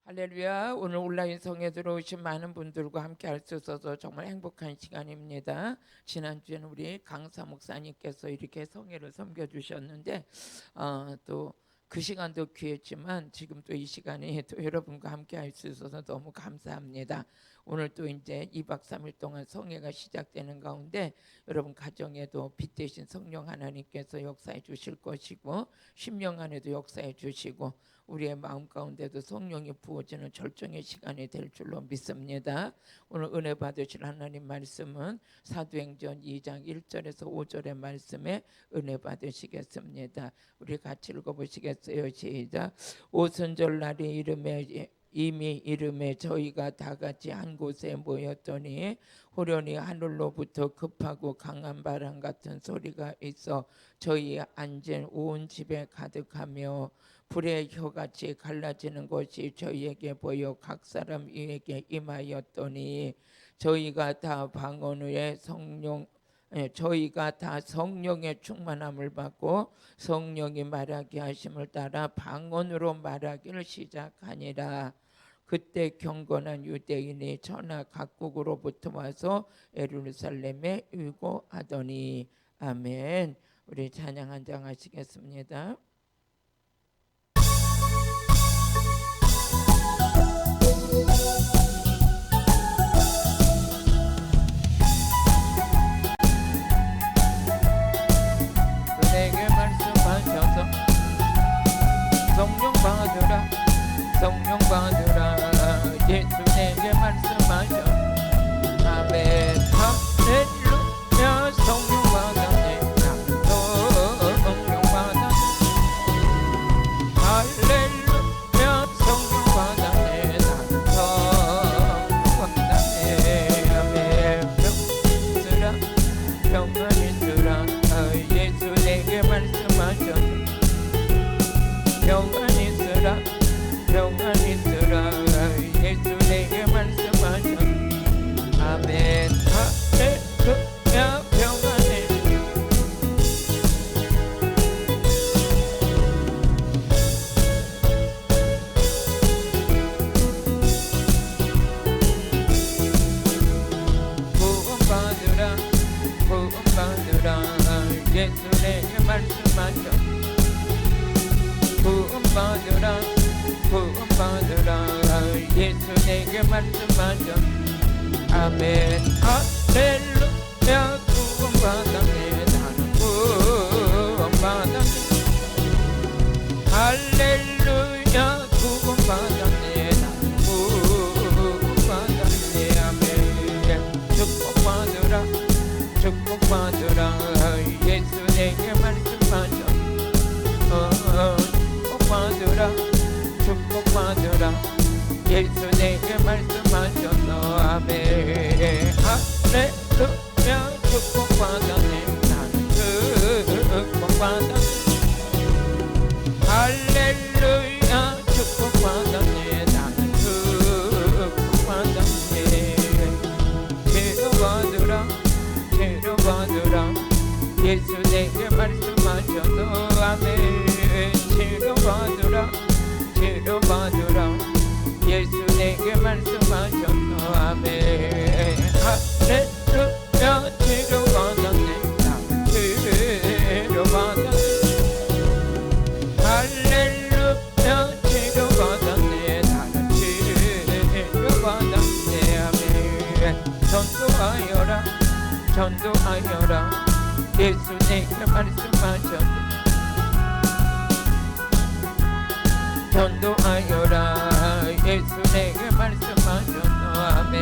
할렐루야. 오늘 온라인 성에 들어오신 많은 분들과 함께 할 수 있어서 정말 행복한 시간입니다. 지난주에는 우리 강사 목사님께서 이렇게 성회를 섬겨주셨는데 또 그 시간도 귀했지만 지금 또 이 시간에 또 여러분과 함께 할 수 있어서 너무 감사합니다. 오늘 또 이제 2박 3일 동안 성회가 시작되는 가운데 여러분 가정에도 빛 대신 성령 하나님께서 역사해 주실 것이고 심령 안에도 역사해 주시고 우리의 마음 가운데도 성령이 부어지는 절정의 시간이 될 줄로 믿습니다. 오늘 은혜 받으실 하나님 말씀은 사도행전 2장 1절에서 5절의 말씀에 은혜 받으시겠습니다. 우리 같이 읽어보시겠어요? 시작. 오순절 날이 이미 이름에 저희가 다 같이 한 곳에 모였더니 호련히 하늘로부터 급하고 강한 바람 같은 소리가 있어 저희 앉은 온 집에 가득하며 불의 혀같이 갈라지는 것이 저희에게 보여 각 사람 위에게 임하였더니 저희가 다 성령의 충만함을 받고 성령이 말하게 하심을 따라 방언으로 말하기를 시작하니라. 그때 경건한 유대인이 천하 각국으로부터 와서 예루살렘에 유고하더니. 아멘. 우리 찬양 한 장 하시겠습니다. 내게 말씀하셔서 성령 받으라, 성령 받으라. 예수 내게 말씀하셔. 아멘. 할렐루야. 성령 받았네. 나도 성령 받았네. 할렐루야. 성령 받았네. 나도 성령 받았네. 아멘. 평안 있으라. 예수 내게 말씀하셔. 평안 있으라, 평안 있으라. 예수 내게 말씀하셔. 아멘. 할렐루야. 평안해. 구원받으라, 구원받으라. 예수 내게 말씀하셔. 구원받으라, 구원받으라. 예수 내게 말씀하셔. 아멘. 할렐루야. 구원받았네. 나는 구원받았네. 할렐루야. 구원받았네. 나는 구원받았네. 아멘. 축복받으라, 축복받으라. 예수 내게 말씀하셔. 축복받으라, 축복받으라. 예수 내게 말씀하셨어. 아멘. 할렐루야. 축복받았네. 나는 축복받았네. 할렐루야. 축복받았네. 나는 축복받았네. 치료받으라, 치료받으라. 예수 내게 말씀하셔서. 아멘. 치료받으라, 치료받으라. 예수 내게 말씀하셨어. 아멘. 할렐루야. 치료받았네. 나는 치료받았네. 할렐루야. 치료받았네. 나는 치료받았네. 아멘. 전도하여라, 전도하여라. 예수 내게 말씀하셨어. 전도하여라. 예수 내게 말씀하셨어. 아멘.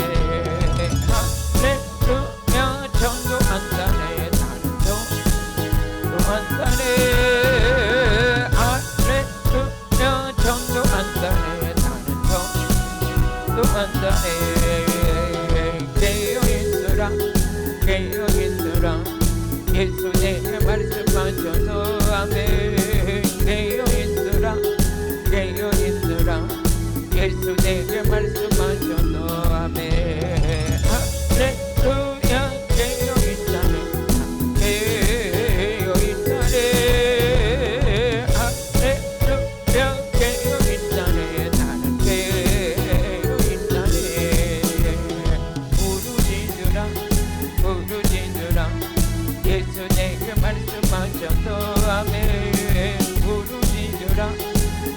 할렐루야. 전도한다네. 나는 전도한다네. 할렐루야. 전도한다네. 나는 전도한다네. 깨어있으라, 깨어있으라. 예수 내게 말씀하셔서. 아멘. 깨어있으라, 깨어있으라. 예수 내게 말씀하셔서. 아멘. 할렐루야. 깨어있다네. 깨어있다네. 할렐루야. 깨어있다네. 나는 깨어있다네. 말씀하셔서 아멘. 부르짖으라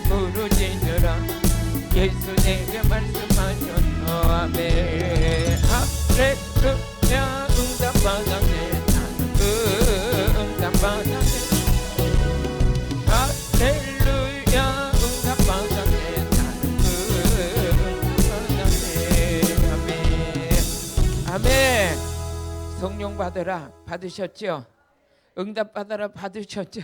부르짖으라 예수 내게 말씀하셔서 아멘. 할렐루야 응답받았네 나는 응답받았네. 할렐루야 응답받았네 나는 응답받았네. 아멘 아멘. 성령 받으라 받으셨죠? 응답 받아라 받으셨죠?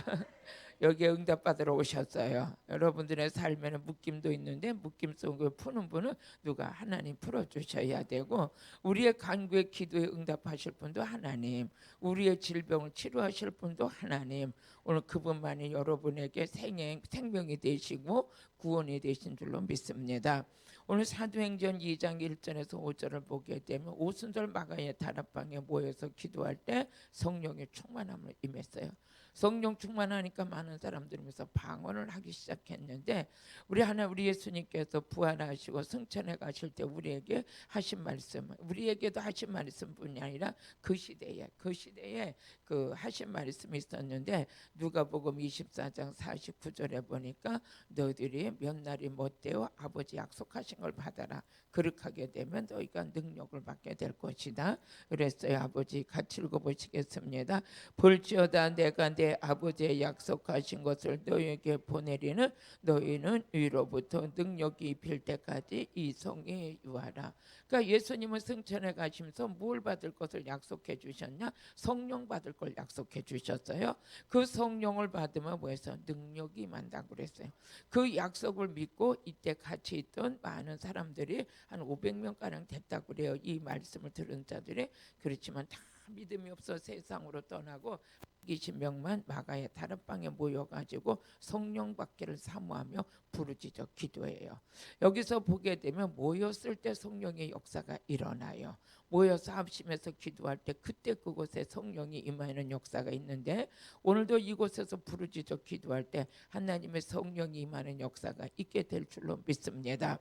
여기에 응답 받으러 오셨어요. 여러분들의 삶에는 묶임도 있는데 묶임 속을 푸는 분은 누가? 하나님 풀어주셔야 되고, 우리의 간구의 기도에 응답하실 분도 하나님, 우리의 질병을 치료하실 분도 하나님. 오늘 그분만이 여러분에게 생명이 되시고 구원이 되신 줄로 믿습니다. 오늘 사도행전 2장 1절에서 5절을 보게 되면 오순절 마가의 다락방에 모여서 기도할 때 성령의 충만함을 임했어요. 성령 충만하니까 많은 사람들이면서 방언을 하기 시작했는데, 우리 예수님께서 부활하시고 승천해 가실 때 우리에게 하신 말씀, 우리에게도 하신 말씀뿐이 아니라 그 시대에 그 하신 말씀이 있었는데, 누가복음 24장 49절에 보니까 너희들이 몇 날이 못되어 아버지 약속하신 걸 받아라. 그렇게 되면 너희가 능력을 받게 될 것이다. 그랬어요. 아버지 같이 읽어보시겠습니다. 볼지어다 내가 내 아버지의 약속하신 것을 너희에게 보내리는 너희는 위로부터 능력이 입힐 때까지 이 성에 유하라. 그러니까 예수님은 승천해 가시면서 뭘 받을 것을 약속해 주셨냐? 성령 받을 걸 약속해 주셨어요. 그 성령을 받으면 뭐해서 능력이 임한다고 그랬어요. 그 약속을 믿고 이때 같이 있던 많은 사람들이 한 500명 가량 됐다고 그래요. 이 말씀을 들은 자들이. 그렇지만 다 믿음이 없어 세상으로 떠나고 20명만 마가의 다락방에 모여가지고 성령 받기를 사모하며 부르짖어 기도해요. 여기서 보게 되면 모였을 때 성령의 역사가 일어나요. 모여서 합심해서 기도할 때 그때 그곳에 성령이 임하는 역사가 있는데, 오늘도 이곳에서 부르짖어 기도할 때 하나님의 성령이 임하는 역사가 있게 될 줄로 믿습니다.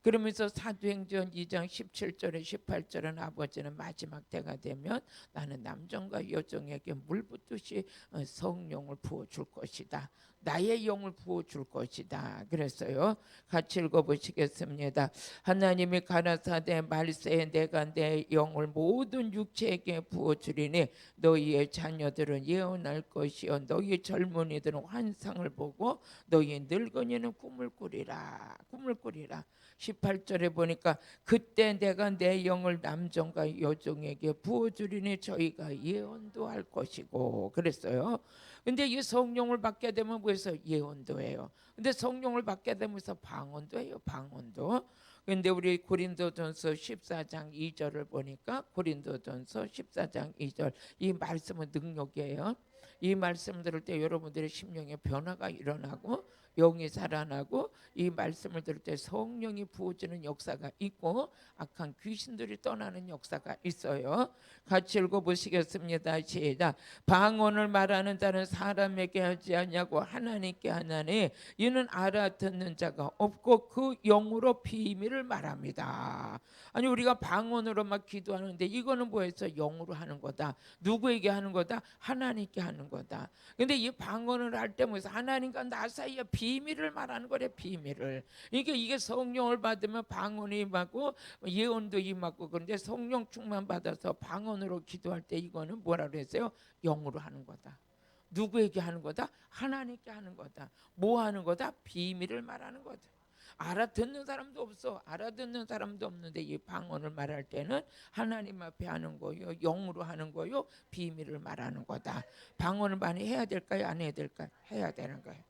그러면서 사도행전 2장 17절에 18절은 아버지는 마지막 때가 되면 나는 남정과 여정에게 물 붓듯이 성령을 부어줄 것이다. 나의 영을 부어줄 것이다. 그랬어요. 같이 읽어보시겠습니다. 하나님이 가라사대 말세에 내가 내 영을 모든 육체에게 부어주리니 너희의 자녀들은 예언할 것이요 너희 젊은이들은 환상을 보고 너희 늙은이는 꿈을 꾸리라. 18절에 보니까 그때 내가 내 영을 남정과 여종에게 부어주리니 저희가 예언도 할 것이고 그랬어요. 근데 이 성령을 받게 되면 뭐해서 예언도 해요. 근데 성령을 받게 되면서 방언도 해요. 방언도. 근데 우리 고린도전서 14장 2절을 보니까 고린도전서 14장 2절 이 말씀은 능력이에요. 이 말씀 들을 때 여러분들의 심령에 변화가 일어나고 영이 살아나고 이 말씀을 들을 때 성령이 부어지는 역사가 있고 악한 귀신들이 떠나는 역사가 있어요. 같이 읽어보시겠습니다. 시작. 방언을 말하는 자는 사람에게 하지 않냐고 하나님께 하나니 이는 알아듣는 자가 없고 그 영으로 비밀을 말합니다. 아니 우리가 방언으로 막 기도하는데 이거는 뭐해서 영으로 하는 거다. 누구에게 하는 거다? 하나님께 하는 거다. 근데 이 방언을 할 때 뭐해서 하나님과 나 사이에 비밀을 말하는 거래. 비밀을. 이게 성령을 받으면 방언이 임하고 예언도 임하고. 그런데 성령 충만 받아서 방언으로 기도할 때 이거는 뭐라 그랬어요? 영으로 하는 거다. 누구에게 하는 거다? 하나님께 하는 거다. 뭐 하는 거다? 비밀을 말하는 거다. 알아듣는 사람도 없어. 알아듣는 사람도 없는데 이 방언을 말할 때는 하나님 앞에 하는 거요, 영으로 하는 거요, 비밀을 말하는 거다. 방언을 많이 해야 될까요? 안 해야 될까요? 해야 되는 거예요.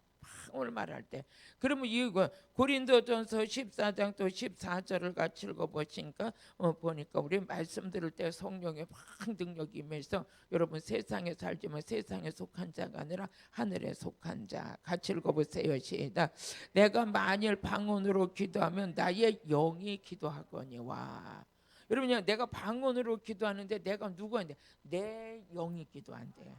방언을 말할 때. 그러면 이거 고린도전서 14장 또 14절을 같이 읽어보시니까 보니까 우리 말씀 들을 때 성령의 막 능력이 임해서 여러분 세상에 살지만 세상에 속한 자가 아니라 하늘에 속한 자. 같이 읽어보세요. 시작. 내가 만일 방언으로 기도하면 나의 영이 기도하거니와. 여러분요, 내가 방언으로 기도하는데 내가 누구한테? 내 영이 기도한대요.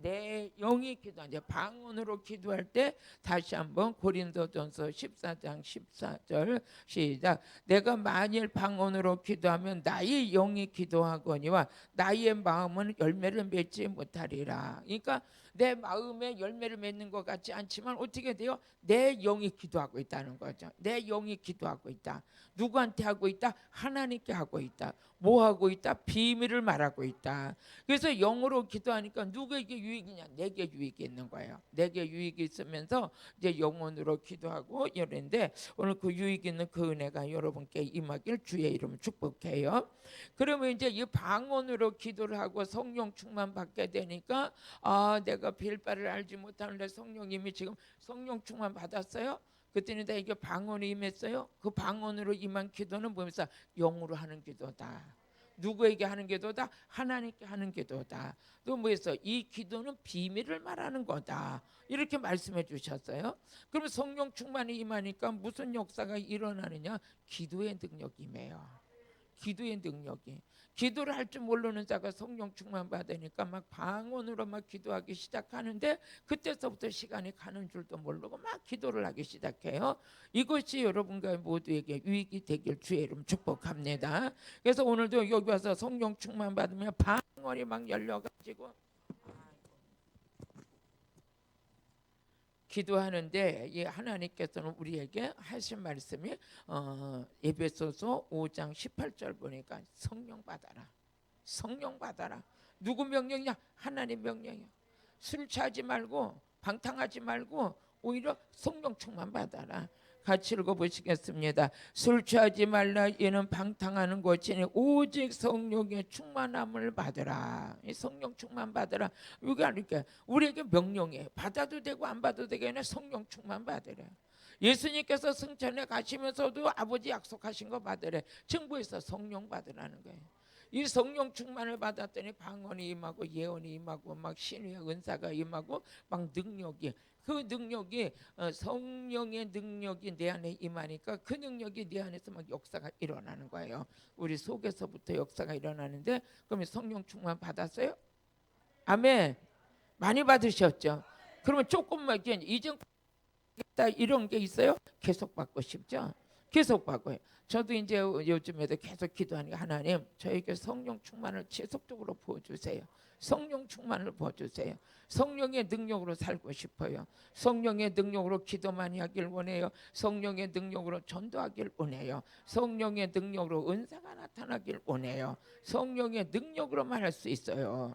내 영이 기도하는데 방언으로 기도할 때 다시 한번 고린도전서 14장 14절 시작. 내가 만일 방언으로 기도하면 나의 영이 기도하거니와 나의 마음은 열매를 맺지 못하리라. 그러니까 내 마음에 열매를 맺는 것 같지 않지만 어떻게 돼요? 내 영이 기도하고 있다는 거죠. 내 영이 기도하고 있다. 누구한테 하고 있다? 하나님께 하고 있다. 뭐 하고 있다? 비밀을 말하고 있다. 그래서 영으로 기도하니까 누구에게 유익이냐? 내게 유익이 있는 거예요. 내게 유익이 있으면서 이제 영혼으로 기도하고 이러는데 오늘 그 유익 있는 그 은혜가 여러분께 임하길 주의 이름 축복해요. 그러면 이제 이 방언으로 기도를 하고 성령 충만 받게 되니까 내가 빌 바를 알지 못하는데 성령님이 지금 성령 충만 받았어요. 그때는 다 이게 방언이 임했어요. 그 방언으로 임한 기도는 뭐면서 영으로 하는 기도다. 누구에게 하는 기도다? 하나님께 하는 기도다. 또 뭐였어? 이 기도는 비밀을 말하는 거다. 이렇게 말씀해 주셨어요. 그럼 성령 충만이 임하니까 무슨 역사가 일어나느냐? 기도의 능력이 임해요. 기도의 능력이. 기도를 할 줄 모르는 자가 성령 충만 받으니까 막 방언으로 막 기도하기 시작하는데 그때서부터 시간이 가는 줄도 모르고 막 기도를 하기 시작해요. 이것이 여러분과 모두에게 유익이 되길 주의 이름 축복합니다. 그래서 오늘도 여기 와서 성령 충만 받으면 방언이 막 열려가지고 기도하는데 이 하나님께서는 우리에게 하신 말씀이 에베소서 5장 18절 보니까 성령 받아라. 성령 받아라. 누구 명령이냐? 하나님 명령이야. 술 취하지 말고 방탕하지 말고 오히려 성령 충만 받아라. 같이 읽어보시겠습니다. 술 취하지 말라. 이는 방탕하는 것이니 오직 성령의 충만함을 받으라. 성령 충만 받으라. 이게 아니까 우리에게 명령해. 받아도 되고 안 받아도 되게 아니라 성령 충만 받으래. 예수님께서 승천에 가시면서도 아버지 약속하신 거 받으래. 정부에서 성령 받으라는 거예요. 이 성령 충만을 받았더니 방언이 임하고 예언이 임하고 막 신의 은사가 임하고 막 능력이 그 능력이 성령의 능력이 내 안에 임하니까 그 능력이 내 안에서 막 역사가 일어나는 거예요. 우리 속에서부터 역사가 일어나는데 그러면 성령 충만 받았어요? 아멘. 많이 받으셨죠? 그러면 조금만 이제 이런 게 있어요? 계속 받고 싶죠? 계속 받고요. 저도 이제 요즘에도 계속 기도하니까 하나님 저에게 성령 충만을 지속적으로 부어주세요. 성령 충만을 부어주세요. 성령의 능력으로 살고 싶어요. 성령의 능력으로 기도 많이 하길 원해요. 성령의 능력으로 전도하길 원해요. 성령의 능력으로 은사가 나타나길 원해요. 성령의 능력으로만 할 수 있어요.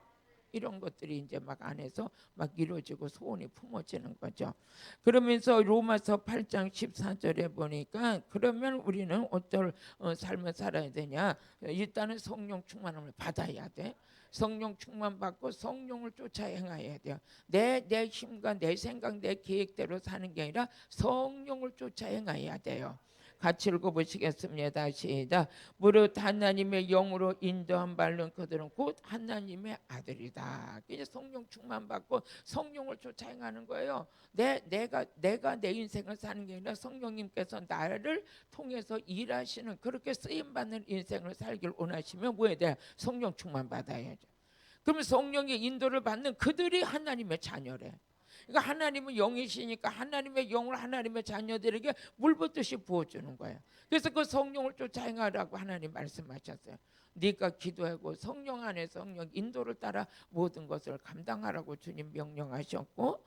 이런 것들이 이제 막 안에서 막 이루어지고 소원이 품어지는 거죠. 그러면서 로마서 8장 14절에 보니까 그러면 우리는 어떤 삶을 살아야 되냐? 일단은 성령 충만함을 받아야 돼. 성령 충만 받고 성령을 쫓아 행해야 돼요. 내 힘과 내 생각, 내 계획대로 사는 게 아니라 성령을 쫓아 행해야 돼요. 같이 읽어보시겠습니다. 시작. 무릇 하나님의 영으로 인도한 바는 그들은 곧 하나님의 아들이다. 이제 성령 충만 받고 성령을 쫓아 행하는 거예요. 내가 내 인생을 사는 게 아니라 성령님께서 나를 통해서 일하시는 그렇게 쓰임 받는 인생을 살길 원하시면 뭐해야 돼? 성령 충만 받아야죠. 그러면 성령의 인도를 받는 그들이 하나님의 자녀래. 그러니까 하나님은 영이시니까 하나님의 영을 하나님의 자녀들에게 물붓듯이 부어주는 거예요. 그래서 그 성령을 쫓아 행하라고 하나님 말씀하셨어요. 네가 기도하고 성령 안에 성령 인도를 따라 모든 것을 감당하라고 주님 명령하셨고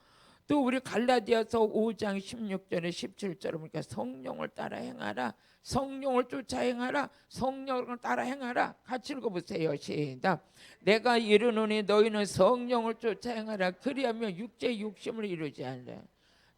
또 우리 갈라디아서 5장 16절에 17절에 보니까 성령을 따라 행하라. 성령을 쫓아 행하라. 성령을 따라 행하라. 같이 읽어보세요. 시작. 내가 이르노니 너희는 성령을 쫓아 행하라. 그리하면 육체의 욕심을 이루지 않으라.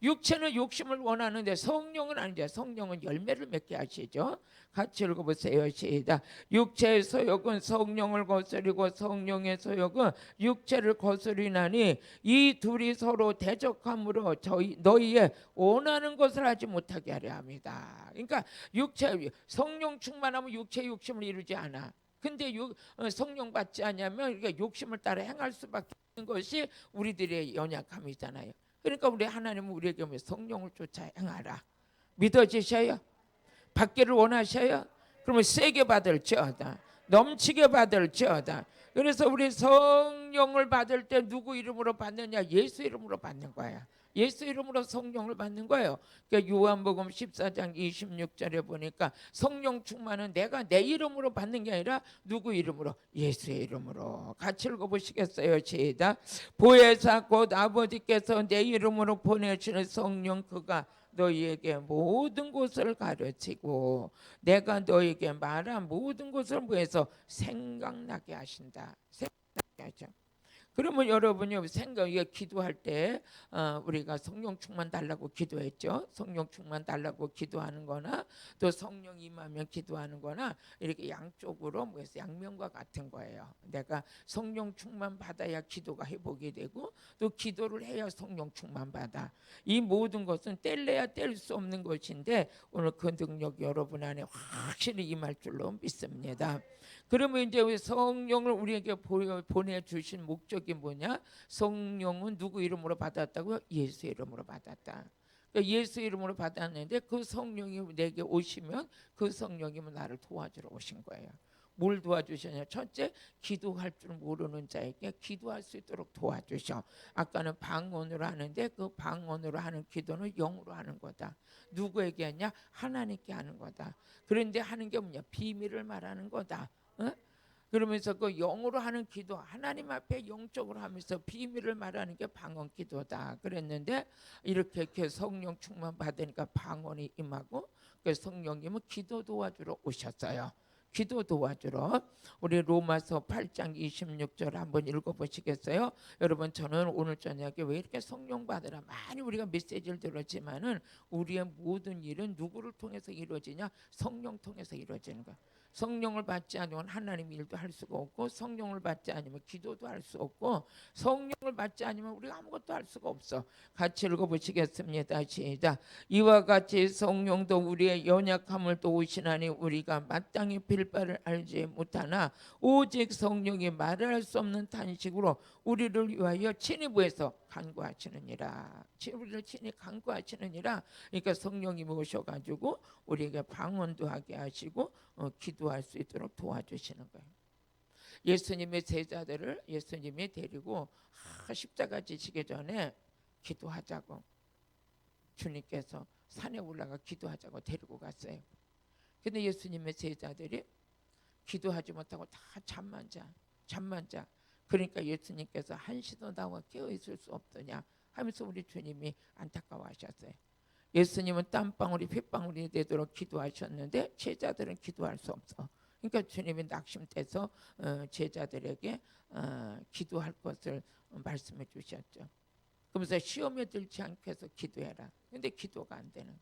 육체는 욕심을 원하는데 성령은 아니죠. 성령은 열매를 맺게 하시죠. 같이 읽어보세요. 시작. 육체의 소욕은 성령을 거스리고 성령의 소욕은 육체를 거스리나니 이 둘이 서로 대적함으로 너희의 원하는 것을 하지 못하게 하려 합니다. 그러니까 육체 성령 충만하면 육체 욕심을 이루지 않아. 근데 성령 받지 않으면 욕심을 따라 행할 수밖에 없는 것이 우리들의 연약함이잖아요. 그러니까 우리 하나님은 우리에게 성령을 쫓아 행하라. 믿어지셔요? 받기를 원하셔요? 그러면 세게 받을지어다. 넘치게 받을지어다. 그래서 우리 성령을 받을 때 누구 이름으로 받느냐? 예수 이름으로 받는 거야. 예수 이름으로 성령을 받는 거예요. 그러니까 요한복음 14장 26절에 보니까 성령 충만은 내가 내 이름으로 받는 게 아니라 누구 이름으로? 예수의 이름으로. 같이 읽어보시겠어요? 시작. 보혜사 곧 아버지께서 내 이름으로 보내시는 성령 그가 너희에게 모든 것을 가르치고 내가 너희에게 말한 모든 것을 뭐해서 생각나게 하신다. 생각나게 하죠. 그러면 여러분이 생각에 기도할 때 우리가 성령 충만 달라고 기도했죠. 성령 충만 달라고 기도하는 거나 또 성령 임하면 기도하는 거나 이렇게 양쪽으로 뭐해서 양면과 같은 거예요. 내가 성령 충만 받아야 기도가 회복이 되고 또 기도를 해야 성령 충만 받아. 이 모든 것은 뗄래야 뗄 수 없는 것인데 오늘 그 능력이 여러분 안에 확실히 임할 줄로 믿습니다. 그러면 이제 성령을 우리에게 보내주신 목적이 뭐냐? 성령은 누구 이름으로 받았다고요? 예수 이름으로 받았다. 그러니까 예수 이름으로 받았는데 그 성령이 내게 오시면 그 성령이면 나를 도와주러 오신 거예요. 뭘 도와주시냐? 첫째, 기도할 줄 모르는 자에게 기도할 수 있도록 도와주셔. 아까는 방언으로 하는데 그 방언으로 하는 기도는 영으로 하는 거다. 누구에게 하냐? 하나님께 하는 거다. 그런데 하는 게 뭐냐? 비밀을 말하는 거다. 어? 그러면서 그 영으로 하는 기도, 하나님 앞에 영적으로 하면서 비밀을 말하는 게 방언 기도다 그랬는데 이렇게 성령 충만 받으니까 방언이 임하고 그 성령님은 기도 도와주러 오셨어요. 기도 도와주러. 우리 로마서 8장 26절 한번 읽어보시겠어요? 여러분, 저는 오늘 저녁에 왜 이렇게 성령 받으라 많이 우리가 메시지를 들었지만은 우리의 모든 일은 누구를 통해서 이루어지냐? 성령 통해서 이루어지는 거야. 성령을 받지 않으면 하나님 일도 할 수가 없고, 성령을 받지 않으면 기도도 할 수 없고, 성령을 받지 않으면 우리가 아무것도 할 수가 없어. 같이 읽어보시겠습니다. 시작. 이와 같이 성령도 우리의 연약함을 도우시나니 우리가 마땅히 빌 바를 알지 못하나 오직 성령이 말할 수 없는 탄식으로 우리를 위하여 친히 부에서 간구하시느니라. 우리를 친히 간구하시느니라. 그러니까 성령님이 오셔가지고 우리에게 방언도 하게 하시고 기도할 수 있도록 도와주시는 거예요. 예수님의 제자들을 예수님이 데리고 십자가 지시기 전에 기도하자고 주님께서 산에 올라가 기도하자고 데리고 갔어요. 근데 예수님의 제자들이 기도하지 못하고 다 잠만 자. 그러니까 예수님께서 한시도 나와 깨어 있을 수 없더냐 하면서 우리 주님이 안타까워하셨어요. 예수님은 땀방울이 핏방울이 되도록 기도하셨는데 제자들은 기도할 수 없어. 그러니까 주님이 낙심돼서 제자들에게 기도할 것을 말씀해 주셨죠. 그러면서 시험에 들지 않게 해서 기도해라. 근데 기도가 안 되는.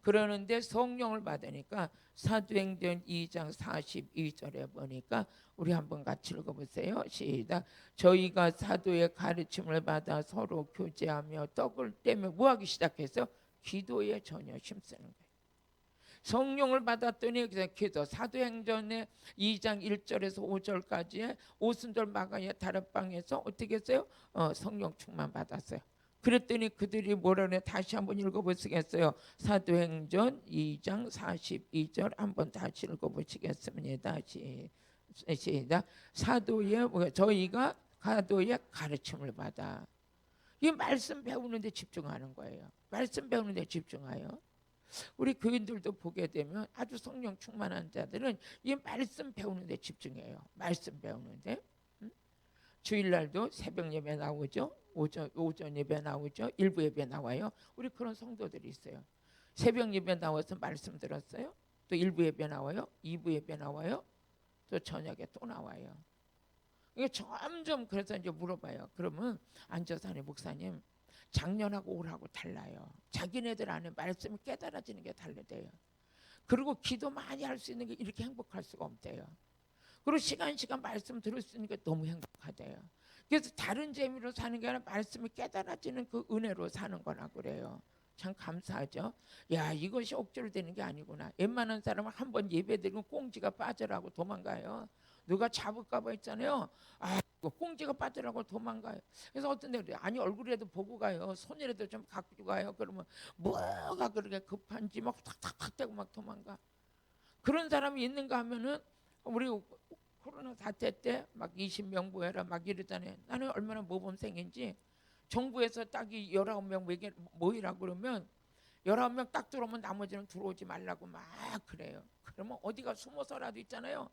그러는데 성령을 받으니까 사도행전 2장 42절에 보니까 우리 한번 같이 읽어보세요. 시작. 저희가 사도의 가르침을 받아 서로 교제하며 떡을 떼며 뭐하기 시작해서 기도에 전혀 힘쓰는 거예요. 성령을 받았더니 그냥 기도. 사도행전의 2장 1절에서 5절까지의 오순절 마가의 다락방에서 어떻게 했어요? 성령 충만 받았어요. 그랬더니 그들이 뭐라 그래? 다시 한번 읽어보시겠어요? 사도행전 2장 42절 한번 다시 읽어보시겠습니다. 시작. 저희가 사도의 가르침을 받아. 이 말씀 배우는데 집중하는 거예요. 말씀 배우는데 집중하여. 우리 교인들도 보게 되면 아주 성령 충만한 자들은 이 말씀 배우는데 집중해요. 말씀 배우는데. 주일날도 새벽 예배 나오죠. 오전 예배 나오죠. 일부 예배 나와요. 우리 그런 성도들이 있어요. 새벽 예배 나와서 말씀 들었어요. 또 일부 예배 나와요. 2부 예배 나와요. 또 저녁에 또 나와요. 이게 점점 그래서 이제 물어봐요. 그러면 앉아서 하니 목사님 작년하고 올하고 달라요. 자기네들 안에 말씀이 깨달아지는 게 다르대요. 그리고 기도 많이 할 수 있는 게 이렇게 행복할 수가 없대요. 그리고 시간 말씀 들을 수 있는 게 너무 행복하대요. 그래서 다른 재미로 사는 게 아니라 말씀이 깨달아지는 그 은혜로 사는 거라 그래요. 참 감사하죠. 야, 이것이 억지로 되는 게 아니구나. 웬만한 사람은 한번 예배드리면 꽁지가 빠져라고 도망가요. 누가 잡을까 봐 있잖아요. 꽁지가 빠져라고 도망가요. 그래서 어떤 데 아니 얼굴이라도 보고 가요. 손이라도 좀 갖고 가요. 그러면 뭐가 그렇게 급한지 막 탁탁탁 대고 막 도망가. 그런 사람이 있는가 하면은 우리 코로나 사태 때 막 20명 모여라 막 이러잖아요. 나는 얼마나 모범생인지 정부에서 딱이 19명 모이라고 그러면 19명 딱 들어오면 나머지는 들어오지 말라고 막 그래요. 그러면 어디가 숨어서라도 있잖아요.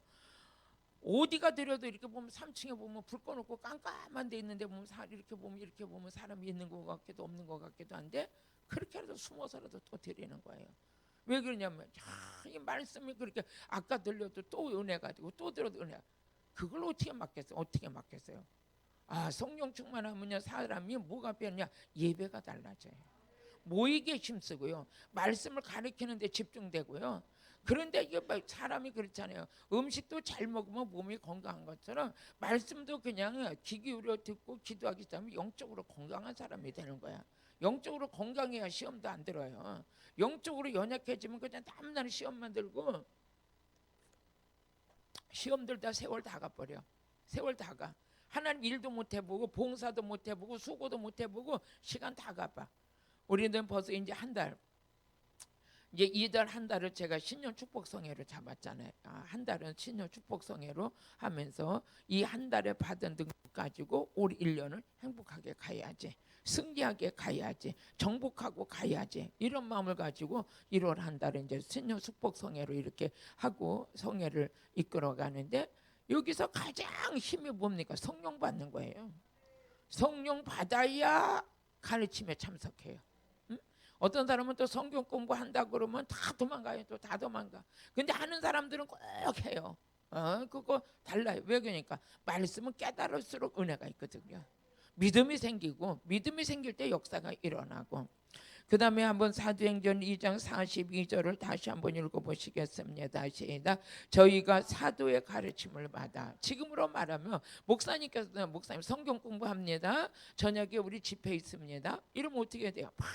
어디가 들여도 이렇게 보면 3층에 보면 불 꺼놓고 깜깜한 데 있는데 보면 이렇게 보면 사람이 있는 것 같기도 없는 것 같기도 한데 그렇게라도 숨어서라도 또 드리는 거예요. 왜 그러냐면 이 말씀이 그렇게 아까 들려도 또 은혜 가지고 또 들어도 은혜. 그걸 어떻게 막겠어요? 어떻게 막겠어요? 아, 성령 충만하면요 사람이 뭐가 변냐? 예배가 달라져요. 모이게 힘쓰고요. 말씀을 가르치는 데 집중되고요. 그런데 이게 사람이 그렇잖아요. 음식도 잘 먹으면 몸이 건강한 것처럼 말씀도 그냥 귀 기울여 듣고 기도하기 때문에 영적으로 건강한 사람이 되는 거야. 영적으로 건강해야 시험도 안 들어요. 영적으로 연약해지면 그냥 다음날 시험만 들고 시험 들다 세월 다 가버려. 세월 다 가. 하나님 일도 못 해보고 봉사도 못 해보고 수고도 못 해보고 시간 다 가봐. 우리는 벌써 이제 한 달, 이제 이달 한 달을 제가 신년 축복성회로 잡았잖아요. 한 달은 신년 축복성회로 하면서 이 한 달에 받은 능력 가지고 올 1년을 행복하게 가야지, 승리하게 가야지, 정복하고 가야지 이런 마음을 가지고 1월 한 달에 이제 신년 축복성회로 이렇게 하고 성회를 이끌어 가는데 여기서 가장 힘이 뭡니까? 성령 받는 거예요. 성령 받아야 가르침에 참석해요. 어떤 사람은 또 성경 공부한다 그러면 다 도망가요. 또 다 도망가. 근데 하는 사람들은 꼭 해요. 그거 달라요. 왜 그러니까 말씀은 깨달을수록 은혜가 있거든요. 믿음이 생기고 믿음이 생길 때 역사가 일어나고. 그 다음에 한번 사도행전 2장 42절을 다시 한번 읽어보시겠습니다. 시작. 저희가 사도의 가르침을 받아. 지금으로 말하면 목사님께서 목사님 성경 공부합니다. 저녁에 우리 집회 있습니다. 이러면 어떻게 돼요? 막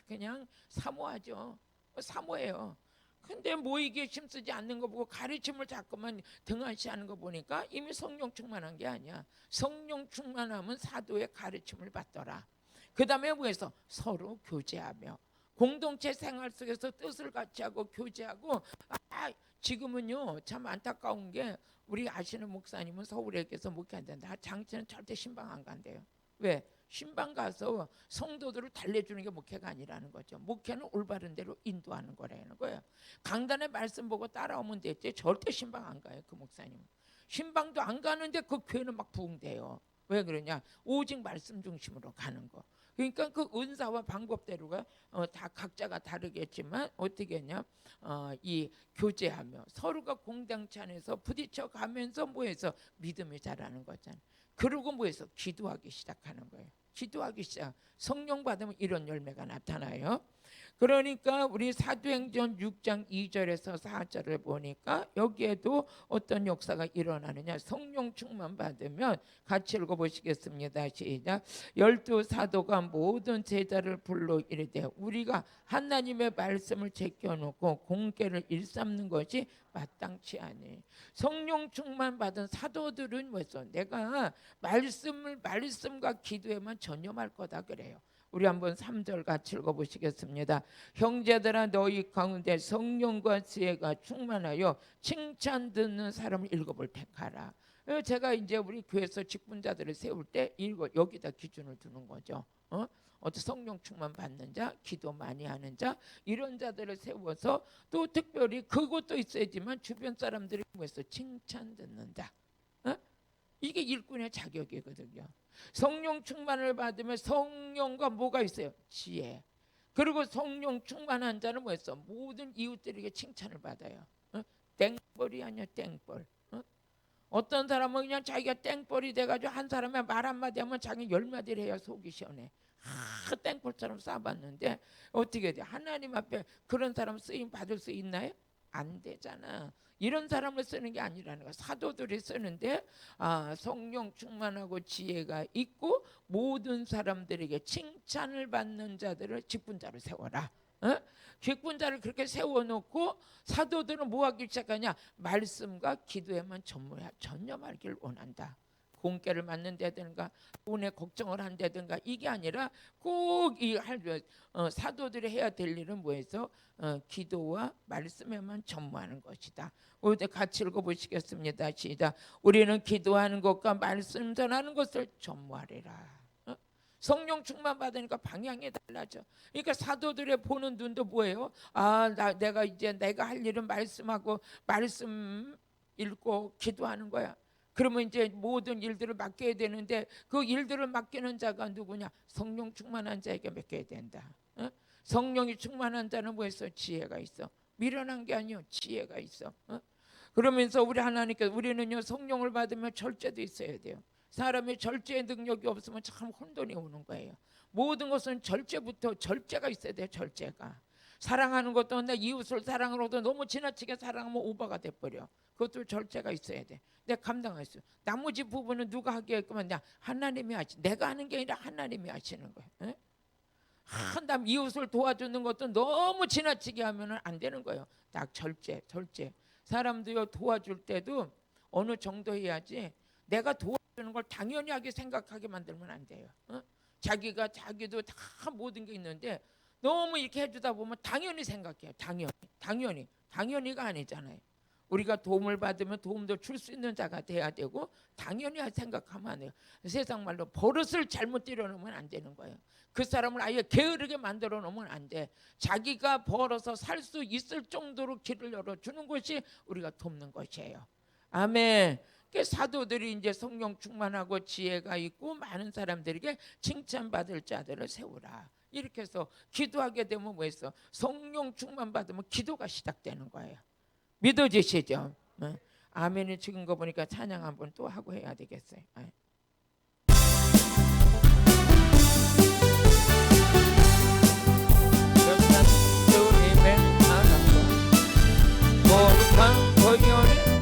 그냥 사모하죠. 사모해요. 근데 모이기에 힘쓰지 않는 거 보고 가르침을 자꾸만 등한시하는 거 보니까 이미 성령 충만한 게 아니야. 성령 충만하면 사도의 가르침을 받더라. 그 다음에 뭐해서 서로 교제하며 공동체 생활 속에서 뜻을 같이 하고 교제하고. 지금은요 참 안타까운 게 우리 아시는 목사님은 서울에 계서 목회한다. 장치는 절대 신방 안 간대요. 왜? 신방 가서 성도들을 달래주는 게 목회가 아니라는 거죠. 목회는 올바른 대로 인도하는 거라는 거예요. 강단의 말씀 보고 따라오면 됐지 절대 신방 안 가요. 그 목사님 신방도 안 가는데 그 교회는 막 부흥돼요. 왜 그러냐? 오직 말씀 중심으로 가는 거. 그러니까 그 은사와 방법대로가 다 각자가 다르겠지만 어떻게 했냐? 이 교제하며 서로가 공동체 안에서 부딪혀 가면서 뭐해서 믿음이 자라는 거잖아요. 그리고 뭐해서 기도하기 시작하는 거예요. 기도하기 시작. 성령 받으면 이런 열매가 나타나요. 그러니까 우리 사도행전 6장 2절에서 4절을 보니까 여기에도 어떤 역사가 일어나느냐. 성령 충만 받으면 같이 읽어보시겠습니다. 시작. 12사도가 모든 제자를 불러 이르되 우리가 하나님의 말씀을 제껴놓고 공개를 일삼는 것이 마땅치 아니. 성령 충만 받은 사도들은 뭐였어? 내가 말씀과 기도에만 전념할 거다 그래요. 우리 한번 3절 같이 읽어보시겠습니다. 형제들아 너희 가운데 성령과 지혜가 충만하여 칭찬 듣는 사람을 읽어볼 택하라. 제가 이제 우리 교회에서 직분자들을 세울 때 여기다 기준을 두는 거죠. 어떤 성령 충만 받는 자, 기도 많이 하는 자 이런 자들을 세워서 또 특별히 그것도 있어야지만 주변 사람들이 뭐해서 칭찬 듣는 자. 이게 일꾼의 자격이거든요. 성령 충만을 받으면 성령과 뭐가 있어요? 지혜. 그리고 성령 충만한 자는 뭐였어? 모든 이웃들에게 칭찬을 받아요. 땡벌이 아니야 땡벌. 어떤 사람은 그냥 자기가 땡벌이 돼가지고 한 사람의 말 한마디 하면 자기 10마디를 해야 속이 시원해. 땡벌처럼 쌓아봤는데 어떻게 돼? 하나님 앞에 그런 사람 쓰임 받을 수 있나요? 안 되잖아. 이런 사람을 쓰는 게 아니라는 거야. 사도들이 쓰는데 성령 충만하고 지혜가 있고 모든 사람들에게 칭찬을 받는 자들을 직분자를 세워라. 직분자를 그렇게 세워놓고 사도들은 뭐 하기 시작하냐? 말씀과 기도에만 전념하기를 원한다. 본께를 맞는다든가 돈에 걱정을 한다든가 이게 아니라 꼭 이 사도들이 해야 될 일은 뭐해서 기도와 말씀에만 전무하는 것이다. 오늘 같이 읽어보시겠습니다. 시작. 우리는 기도하는 것과 말씀 전하는 것을 전무하리라. 성령 충만 받으니까 방향이 달라져. 그러니까 사도들의 보는 눈도 뭐예요? 내가 이제 내가 할 일은 말씀하고 말씀 읽고 기도하는 거야. 그러면 이제 모든 일들을 맡겨야 되는데 그 일들을 맡기는 자가 누구냐? 성령 충만한 자에게 맡겨야 된다. 성령이 충만한 자는 뭐했어? 지혜가 있어. 미련한 게 아니요, 지혜가 있어. 그러면서 우리 하나님께서 우리는요 성령을 받으면 절제도 있어야 돼요. 사람의 절제의 능력이 없으면 참 혼돈이 오는 거예요. 모든 것은 절제부터 절제가 있어야 돼요. 절제가. 사랑하는 것도 내 이웃을 사랑으로도 너무 지나치게 사랑하면 오버가 돼버려. 그것도 절제가 있어야 돼. 내가 감당할 수. 나머지 부분은 누가 하게끔 하나님이 하시. 내가 하는 게 아니라 하나님이 하시는 거예요. 한다음 이웃을 도와주는 것도 너무 지나치게 하면 안 되는 거예요. 딱 절제. 사람들이 도와줄 때도 어느 정도 해야지. 내가 도와주는 걸 당연히 하게 생각하게 만들면 안 돼요. 자기도 다 모든 게 있는데 너무 이렇게 해주다 보면 당연히 생각해요. 당연히가 아니잖아요. 우리가 도움을 받으면 도움도 줄 수 있는 자가 돼야 되고 당연히 생각하면 안 돼요. 세상 말로 버릇을 잘못 들여놓으면 안 되는 거예요. 그 사람을 아예 게으르게 만들어 놓으면 안 돼. 자기가 벌어서 살 수 있을 정도로 길을 열어주는 것이 우리가 돕는 것이에요. 아멘. 사도들이 이제 성령 충만하고 지혜가 있고 많은 사람들에게 칭찬받을 자들을 세우라. 이렇게 해서 기도하게 되면 뭐했어? 성령 충만 받으면 기도가 시작되는 거예요. 믿어지시죠? 아멘이 지금 거 보니까 찬양 한번 또 하고 해야 되겠어요. 주님의 사랑과 거룩한 보혈의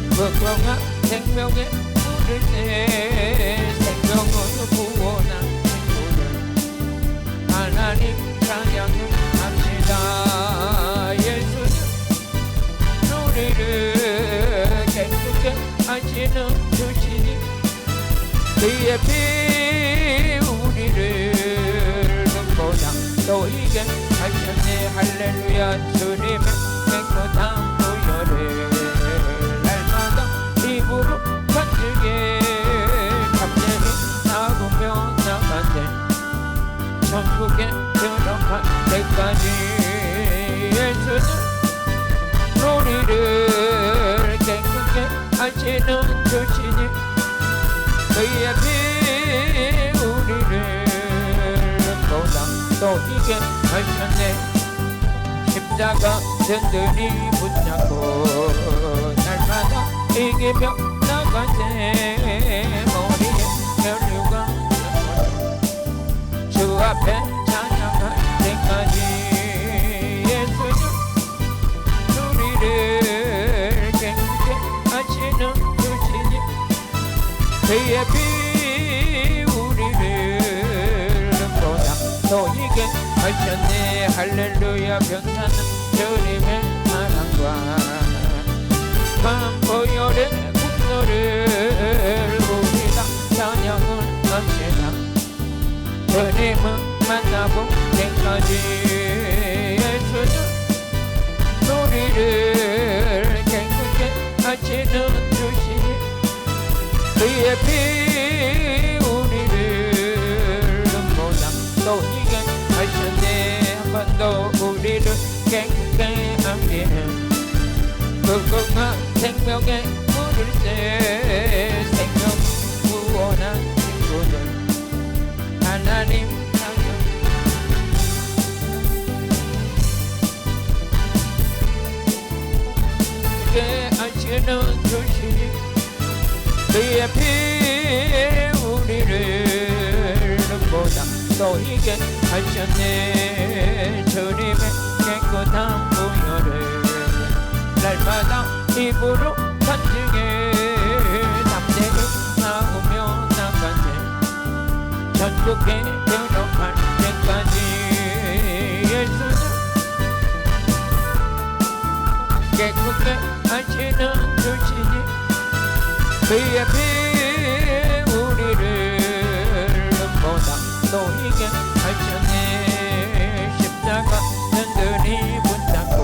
무궁한 생명의 물을 내 생명으로 구원한 친구들 하나님 찬양을 합시다. 예수님 우리를 깨끗게 하시는 주시니 그의 피 우리를 눈보다 너희게 하셨네. 할렐루야. 주님의 깨끗한 보혈을 입으로 간절게 갑자기 나오며 나간대 천국에 들어갈 때까지 예수는 우리를 깨끗게 하시는 주시니 그의 피 우리를 보다 또 이게 하셨네. 십자가 든든히 붙잡고 날마다 이기며 나가세. 머리에 혈류가 주 앞에 찬양할 때까지 예수님 우리를 깨끗게 하시는 주시니 그의 피 우리를 보다 너희게 하셨네. 할렐루야. 변사는 주님의 사랑과 보혈의 국노를 우리가 찬양을 합시다. 주님은 만나고 때까지 예수는 우리를 깨끗게 하시는 주시니 그의 피 우리를 보다 또 이게 하셨네. 한 번 더 우리를 깨끗게 하기는 무궁한 생명의 물을 새 생명 구원한 친구들 하나님 찬양 그게 하시는 주시니 그의 피 우리를 너희게 하셨네. 주님의 깨끗한 보혈을 날마다 입으로 간증해. 담대히 나오며 나가세. 전국에 들어갈 때까지. 예수는 깨끗게 하시는 주시니 그의 피 우리를 눈보다 너희게 하셨네. 십자가 든든히 붙잡고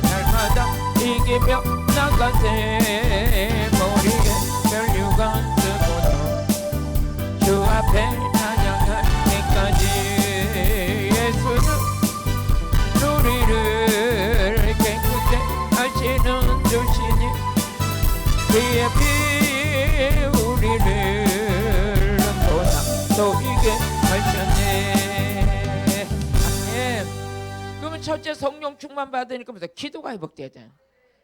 날마다 이기며 나가세. 머리에 혈류관 쓰고도 주 앞에 찬양할 때까지. 예수는 우리를 깨끗게 하시는 주시니 그의 피 우리를 눈보다 너희게 하셨네. 아멘. 그러면 첫째 성령 충만 받으니까 무슨 기도가 회복되잖아.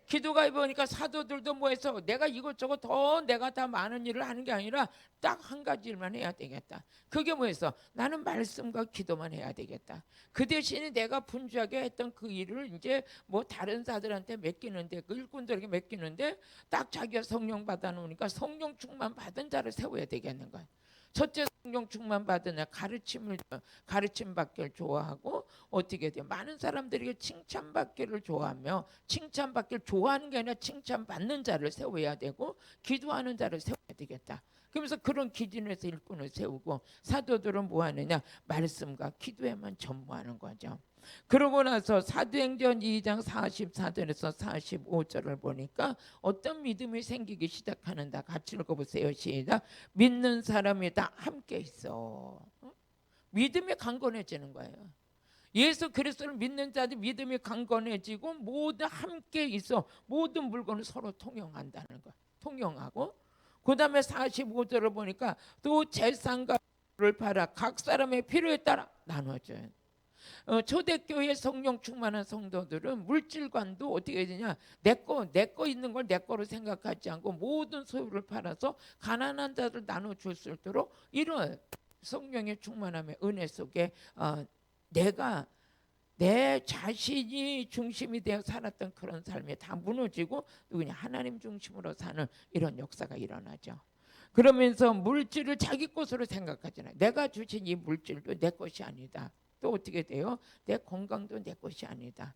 기도가 회복하니까 사도들도 뭐해서 내가 이것저것 더 내가 다 많은 일을 하는 게 아니라 딱 한 가지 일만 해야 되겠다. 그게 뭐해서 나는 말씀과 기도만 해야 되겠다. 그 대신에 내가 분주하게 했던 그 일을 이제 뭐 다른 사들한테 맡기는데 그 일꾼들에게 맡기는데 딱 자기가 성령 받아 놓으니까 성령 충만 받은 자를 세워야 되겠는 거야. 첫째 성령 충만 받은 가르침 받기를 좋아하고 어떻게 돼요? 많은 사람들에게 칭찬 받기를 좋아하며 칭찬 받기를 좋아하는 게 아니라 칭찬 받는 자를 세워야 되고 기도하는 자를 세워야 되겠다. 그러면서 그런 기준에서 일꾼을 세우고 사도들은 뭐 하느냐? 말씀과 기도에만 전무하는 거죠. 그러고 나서 사도행전 2장 44절에서 45절을 보니까 어떤 믿음이 생기기 시작하는다. 같이 읽어보세요. 시작. 믿는 사람이 다 함께 있어. 믿음이 강건해지는 거예요. 예수 그리스도를 믿는 자들 믿음이 강건해지고 모두 함께 있어. 모든 물건을 서로 통용한다는 거야. 통용하고 그 다음에 45절을 보니까 또 재산과 를 팔아 각 사람의 필요에 따라 나눠줘요. 초대교회 성령 충만한 성도들은 물질관도 어떻게 되냐? 내 거 있는 걸 내 거로 생각하지 않고 모든 소유를 팔아서 가난한 자들 나눠줄 수 있도록 이런 성령의 충만함의 은혜 속에 내가 내 자신이 중심이 되어 살았던 그런 삶이 다 무너지고 누구냐? 하나님 중심으로 사는 이런 역사가 일어나죠. 그러면서 물질을 자기 것으로 생각하잖아요. 내가 주신 이 물질도 내 것이 아니다. 또 어떻게 돼요? 내 건강도 내 것이 아니다.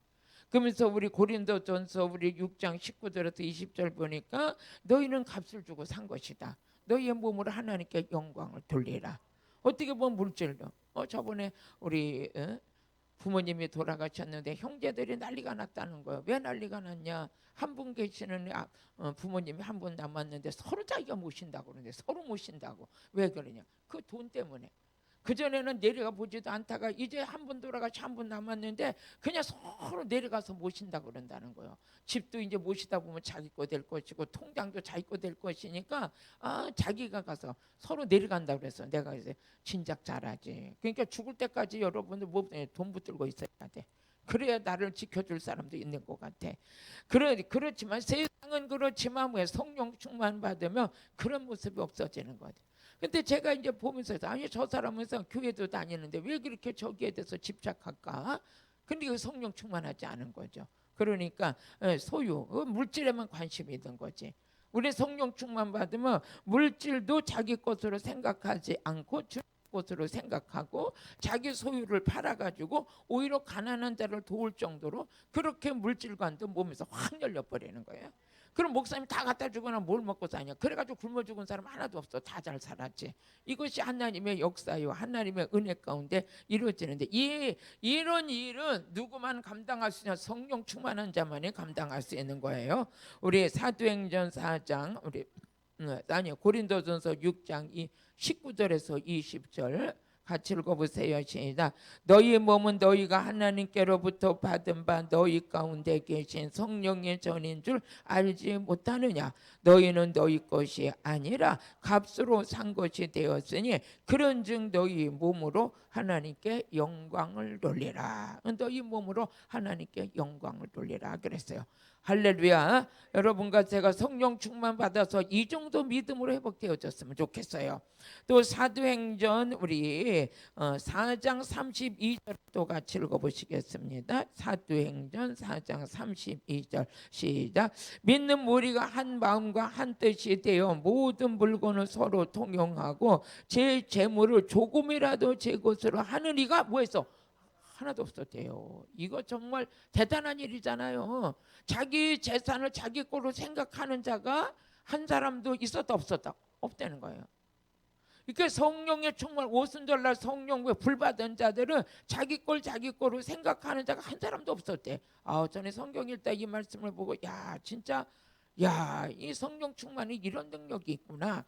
그러면서 우리 고린도전서 우리 6장 19절에서 20절 보니까 너희는 값을 주고 산 것이다. 너희의 몸으로 하나님께 영광을 돌리라. 어떻게 보면 물질도 저번에 우리 부모님이 돌아가셨는데 형제들이 난리가 났다는 거예요. 왜 난리가 났냐? 한 분 계시는 부모님이 한 분 남았는데 서로 자기가 모신다고 그러는데 서로 모신다고. 왜 그러냐? 그 돈 때문에. 그전에는 내려가 보지도 않다가 이제 한 분 돌아가시 한 분 남았는데 그냥 서로 내려가서 모신다고 그런다는 거예요. 집도 이제 모시다 보면 자기 거 될 것이고 통장도 자기 거 될 것이니까 자기가 가서 서로 내려간다고 그래서 내가 이제 진작 잘하지. 그러니까 죽을 때까지 여러분들 돈 붙들고 있어야 돼. 그래야 나를 지켜줄 사람도 있는 것 같아. 그렇지만 세상은 그렇지만 왜 성령 충만 받으면 그런 모습이 없어지는 거지. 근데 제가 이제 보면서 아니 저 사람은 교회도 다니는데 왜 그렇게 저기에 대해서 집착할까? 근데 그 성령 충만하지 않은 거죠. 그러니까 소유, 물질에만 관심이 있는 거지. 우리 성령 충만 받으면 물질도 자기 것으로 생각하지 않고 주님 것으로 생각하고 자기 소유를 팔아가지고 오히려 가난한 자를 도울 정도로 그렇게 물질관도 몸에서 확 열려버리는 거예요. 그럼 목사님 다 갖다 주거나 뭘 먹고 사냐? 그래가지고 굶어 죽은 사람 하나도 없어. 다 잘 살았지. 이것이 하나님의 역사요, 하나님의 은혜 가운데 이루어지는데 이런 일은 누구만 감당할 수 있냐? 성령 충만한 자만이 감당할 수 있는 거예요. 우리 사도행전 4장 고린도전서 6장 19절에서 20절 같이 읽어보세요. 시작. 너희 몸은 너희가 하나님께로부터 받은 바 너희 가운데 계신 성령의 전인 줄 알지 못하느냐? 너희는 너희 것이 아니라 값으로 산 것이 되었으니 그런즉 너희 몸으로 하나님께 영광을 돌리라. 너희 몸으로 하나님께 영광을 돌리라 그랬어요. 할렐루야. 여러분과 제가 성령 충만 받아서 이 정도 믿음으로 회복되어졌으면 좋겠어요. 또 사도행전 우리 4장 32절 또 같이 읽어보시겠습니다. 사도행전 4장 32절 시작. 믿는 무리가 한 마음과 한 뜻이 되어 모든 물건을 서로 통용하고 제 재물을 조금이라도 제 것으로 하느니가 뭐했어? 하나도 없었대요. 이거 정말 대단한 일이잖아요. 자기 재산을 자기 거로 생각하는 자가 한 사람도 있었다 없었다? 없다는 거예요. 그러니까 성령에 정말 오순절날 성령 불 받은 자들은 자기 걸 자기 거로 생각하는 자가 한 사람도 없었대. 전에 성경 읽다 이 말씀을 보고 진짜 이 성령 충만이 이런 능력이 있구나.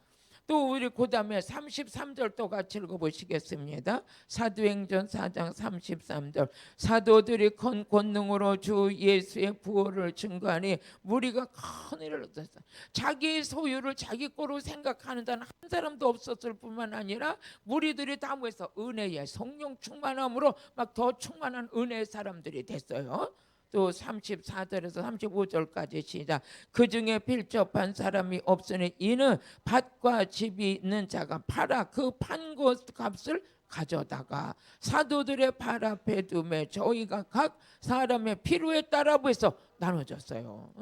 또 우리 그 다음에 33절 또 같이 읽어보시겠습니다. 사도행전 4장 33절. 사도들이 큰 권능으로 주 예수의 부활을 증거하니 무리가 큰 일을 얻었어요. 자기 소유를 자기 거로 생각하는 자는 한 사람도 없었을 뿐만 아니라 무리들이 다 모여서 은혜의 성령 충만함으로 막 더 충만한 은혜의 사람들이 됐어요. 또 34절에서 35절까지 시작. 그 중에 필접한 사람이 없으니 이는 밭과 집이 있는 자가 팔아 그 판 것 값을 가져다가 사도들의 발 앞에 두매 저희가 각 사람의 필요에 따라 해서 나눠줬어요.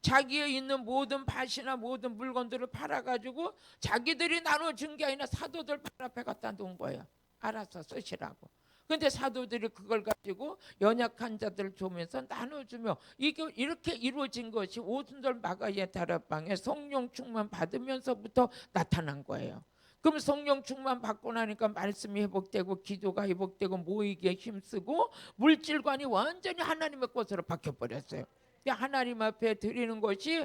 자기에 있는 모든 밭이나 모든 물건들을 팔아가지고 자기들이 나눠준 게 아니라 사도들 발 앞에 갖다 놓은 거예요. 알아서 쓰시라고. 근데 사도들이 그걸 가지고 연약한 자들을 주면서 나눠주며 이게 이렇게 이루어진 것이 오순절 마가의 다락방에 성령 충만 받으면서부터 나타난 거예요. 그럼 성령 충만 받고 나니까 말씀이 회복되고 기도가 회복되고 모이기에 힘쓰고 물질관이 완전히 하나님의 것으로 바뀌어버렸어요. 하나님 앞에 드리는 것이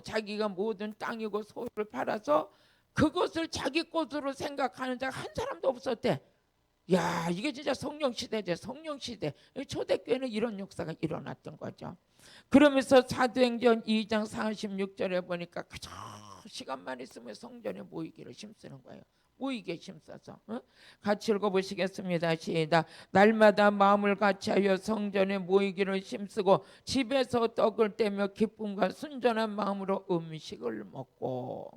자기가 모든 땅이고 소유를 팔아서 그것을 자기 것으로 생각하는 자가 한 사람도 없었대. 이게 진짜 성령 시대죠. 성령 시대. 초대교회는 이런 역사가 일어났던 거죠. 그러면서 사도행전 2장 46절에 보니까 그저 시간만 있으면 성전에 모이기를 힘쓰는 거예요. 모이기에 힘써서 같이 읽어보시겠습니다. 시작. 날마다 마음을 같이하여 성전에 모이기를 힘쓰고 집에서 떡을 떼며 기쁨과 순전한 마음으로 음식을 먹고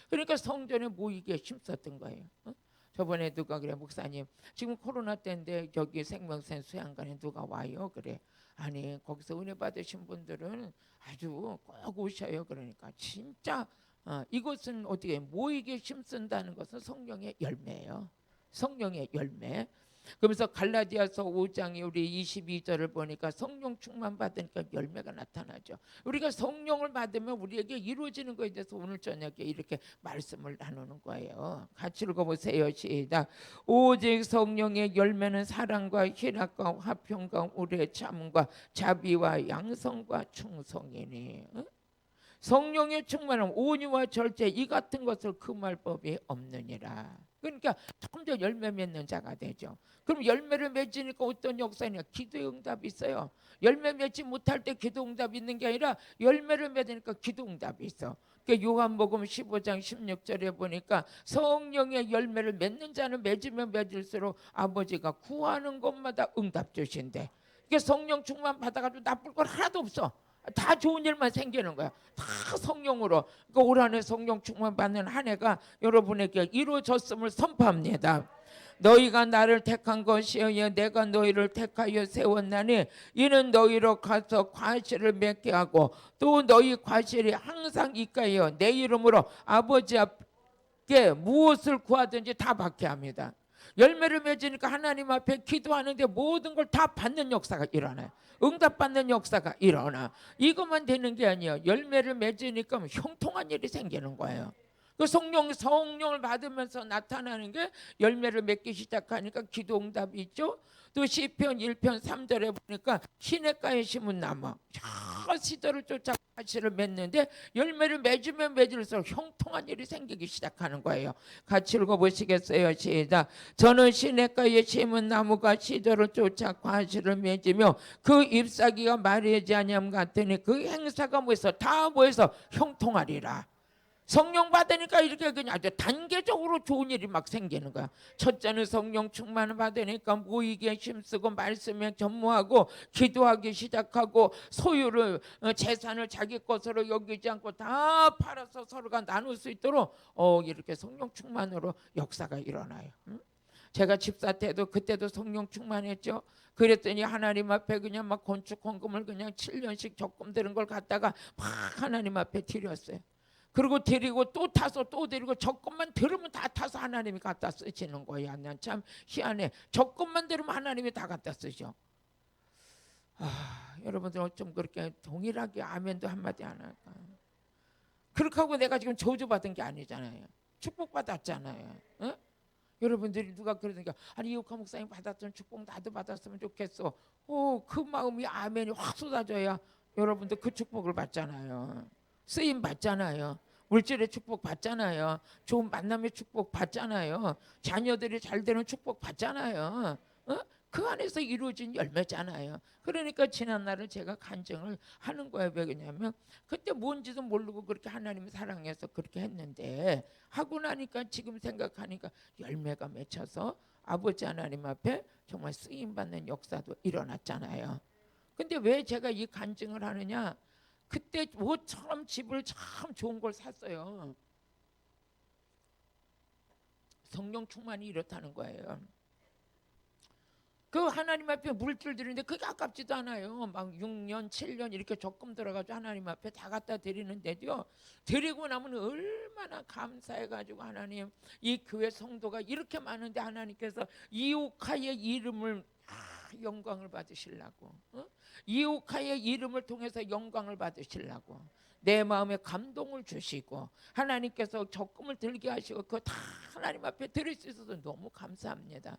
그러니까 성전에 모이기에 힘썼던 거예요. 저번에 누가 그래, 목사님 지금 코로나 때인데 여기 생명샘 수양관에 누가 와요? 그래. 아니 거기서 은혜 받으신 분들은 아주 꼭 오셔요. 그러니까 진짜 이것은 어떻게 모이게 힘쓴다는 것은 성령의 열매예요. 성령의 열매. 그러면서 갈라디아서 5장이 우리 22절을 보니까 성령 충만 받으니까 열매가 나타나죠. 우리가 성령을 받으면 우리에게 이루어지는 것에 대해서 오늘 저녁에 이렇게 말씀을 나누는 거예요. 같이 읽어보세요. 시작. 오직 성령의 열매는 사랑과 희락과 화평과 우레 참음과 자비와 양성과 충성이니. 성령의 충만함 온유와 절제 이 같은 것을 금할 법이 없느니라. 그러니까 점점 열매 맺는 자가 되죠. 그럼 열매를 맺으니까 어떤 역사냐? 기도의 응답이 있어요. 열매 맺지 못할 때 기도 응답이 있는 게 아니라 열매를 맺으니까 기도 응답이 있어. 그러니까 요한복음 15장 16절에 보니까 성령의 열매를 맺는 자는 맺으면 맺을수록 아버지가 구하는 것마다 응답 주신대. 그러니까 성령 충만 받아가지고 나쁠 건 하나도 없어. 다 좋은 일만 생기는 거야. 다 성령으로. 그러니까 올 한해 성령 충만 받는 한 해가 여러분에게 이루어졌음을 선포합니다. 너희가 나를 택한 것이여 내가 너희를 택하여 세웠나니 이는 너희로 가서 과실을 맺게 하고 또 너희 과실이 항상 있가여 내 이름으로 아버지 앞에 무엇을 구하든지 다 받게 합니다. 열매를 맺으니까 하나님 앞에 기도하는데 모든 걸 다 받는 역사가 일어나요. 응답받는 역사가 일어나. 이것만 되는 게 아니에요. 열매를 맺으니까 형통한 일이 생기는 거예요. 그 성령을 받으면서 나타나는 게 열매를 맺기 시작하니까 기도 응답이 있죠. 또 시편 1편 3절에 보니까 시냇가에 심은 나무 시절을 쫓아 가시를 맺는데 열매를 맺으면 맺을수록 형통한 일이 생기기 시작하는 거예요. 같이 읽어보시겠어요? 시작. 저는 시냇가에 심은 나무가 시절을 쫓아 과실을 맺으며 그 잎사귀가 마르지 아니함 같으니 그 행사가 모여서 다 모여서 형통하리라. 성령 받으니까 이렇게 그냥 아주 단계적으로 좋은 일이 막 생기는 거야. 첫째는 성령 충만을 받으니까 모이기에 힘쓰고 말씀에 전무하고 기도하기 시작하고 소유를 재산을 자기 것으로 여기지 않고 다 팔아서 서로가 나눌 수 있도록 이렇게 성령 충만으로 역사가 일어나요. 제가 집사 때도 그때도 성령 충만했죠. 그랬더니 하나님 앞에 그냥 막 건축 헌금을 그냥 7년씩 적금 드는 걸 갖다가 막 하나님 앞에 드렸어요. 그리고 드리고 또 타서 또 드리고 적금만 들으면 다 타서 하나님이 갖다 쓰시는 거야. 난 참 희한해. 적금만 들으면 하나님이 다 갖다 쓰죠. 여러분들 어쩜 그렇게 동일하게 아멘도 한마디 안 할까? 그렇게 하고 내가 지금 저주받은 게 아니잖아요. 축복받았잖아요. 어? 여러분들이 누가 그러니까 아니 이옥화 목사님 받았던 축복 나도 받았으면 좋겠어. 그 마음이 아멘이 확 쏟아져야 여러분들 그 축복을 받잖아요. 쓰임 받잖아요. 물질의 축복 받잖아요. 좋은 만남의 축복 받잖아요. 자녀들이 잘 되는 축복 받잖아요. 그 안에서 이루어진 열매잖아요. 그러니까 지난날을 제가 간증을 하는 거예요. 왜 그러냐면 그때 뭔지도 모르고 그렇게 하나님을 사랑해서 그렇게 했는데 하고 나니까 지금 생각하니까 열매가 맺혀서 아버지 하나님 앞에 정말 쓰임받는 역사도 일어났잖아요. 근데 왜 제가 이 간증을 하느냐? 그때 모처럼 집을 참 좋은 걸 샀어요. 성령 충만이 이렇다는 거예요. 그 하나님 앞에 물질 드리는데 그게 아깝지도 않아요. 막 6년, 7년 이렇게 적금 들어가지고 하나님 앞에 다 갖다 드리는데요. 드리고 나면 얼마나 감사해가지고 하나님 이 교회 성도가 이렇게 많은데 하나님께서 이옥하의 이름을 영광을 받으시려고 이옥하의 이름을 통해서 영광을 받으시려고 내 마음에 감동을 주시고 하나님께서 적금을 들게 하시고 그거 다 하나님 앞에 드릴 수 있어서 너무 감사합니다.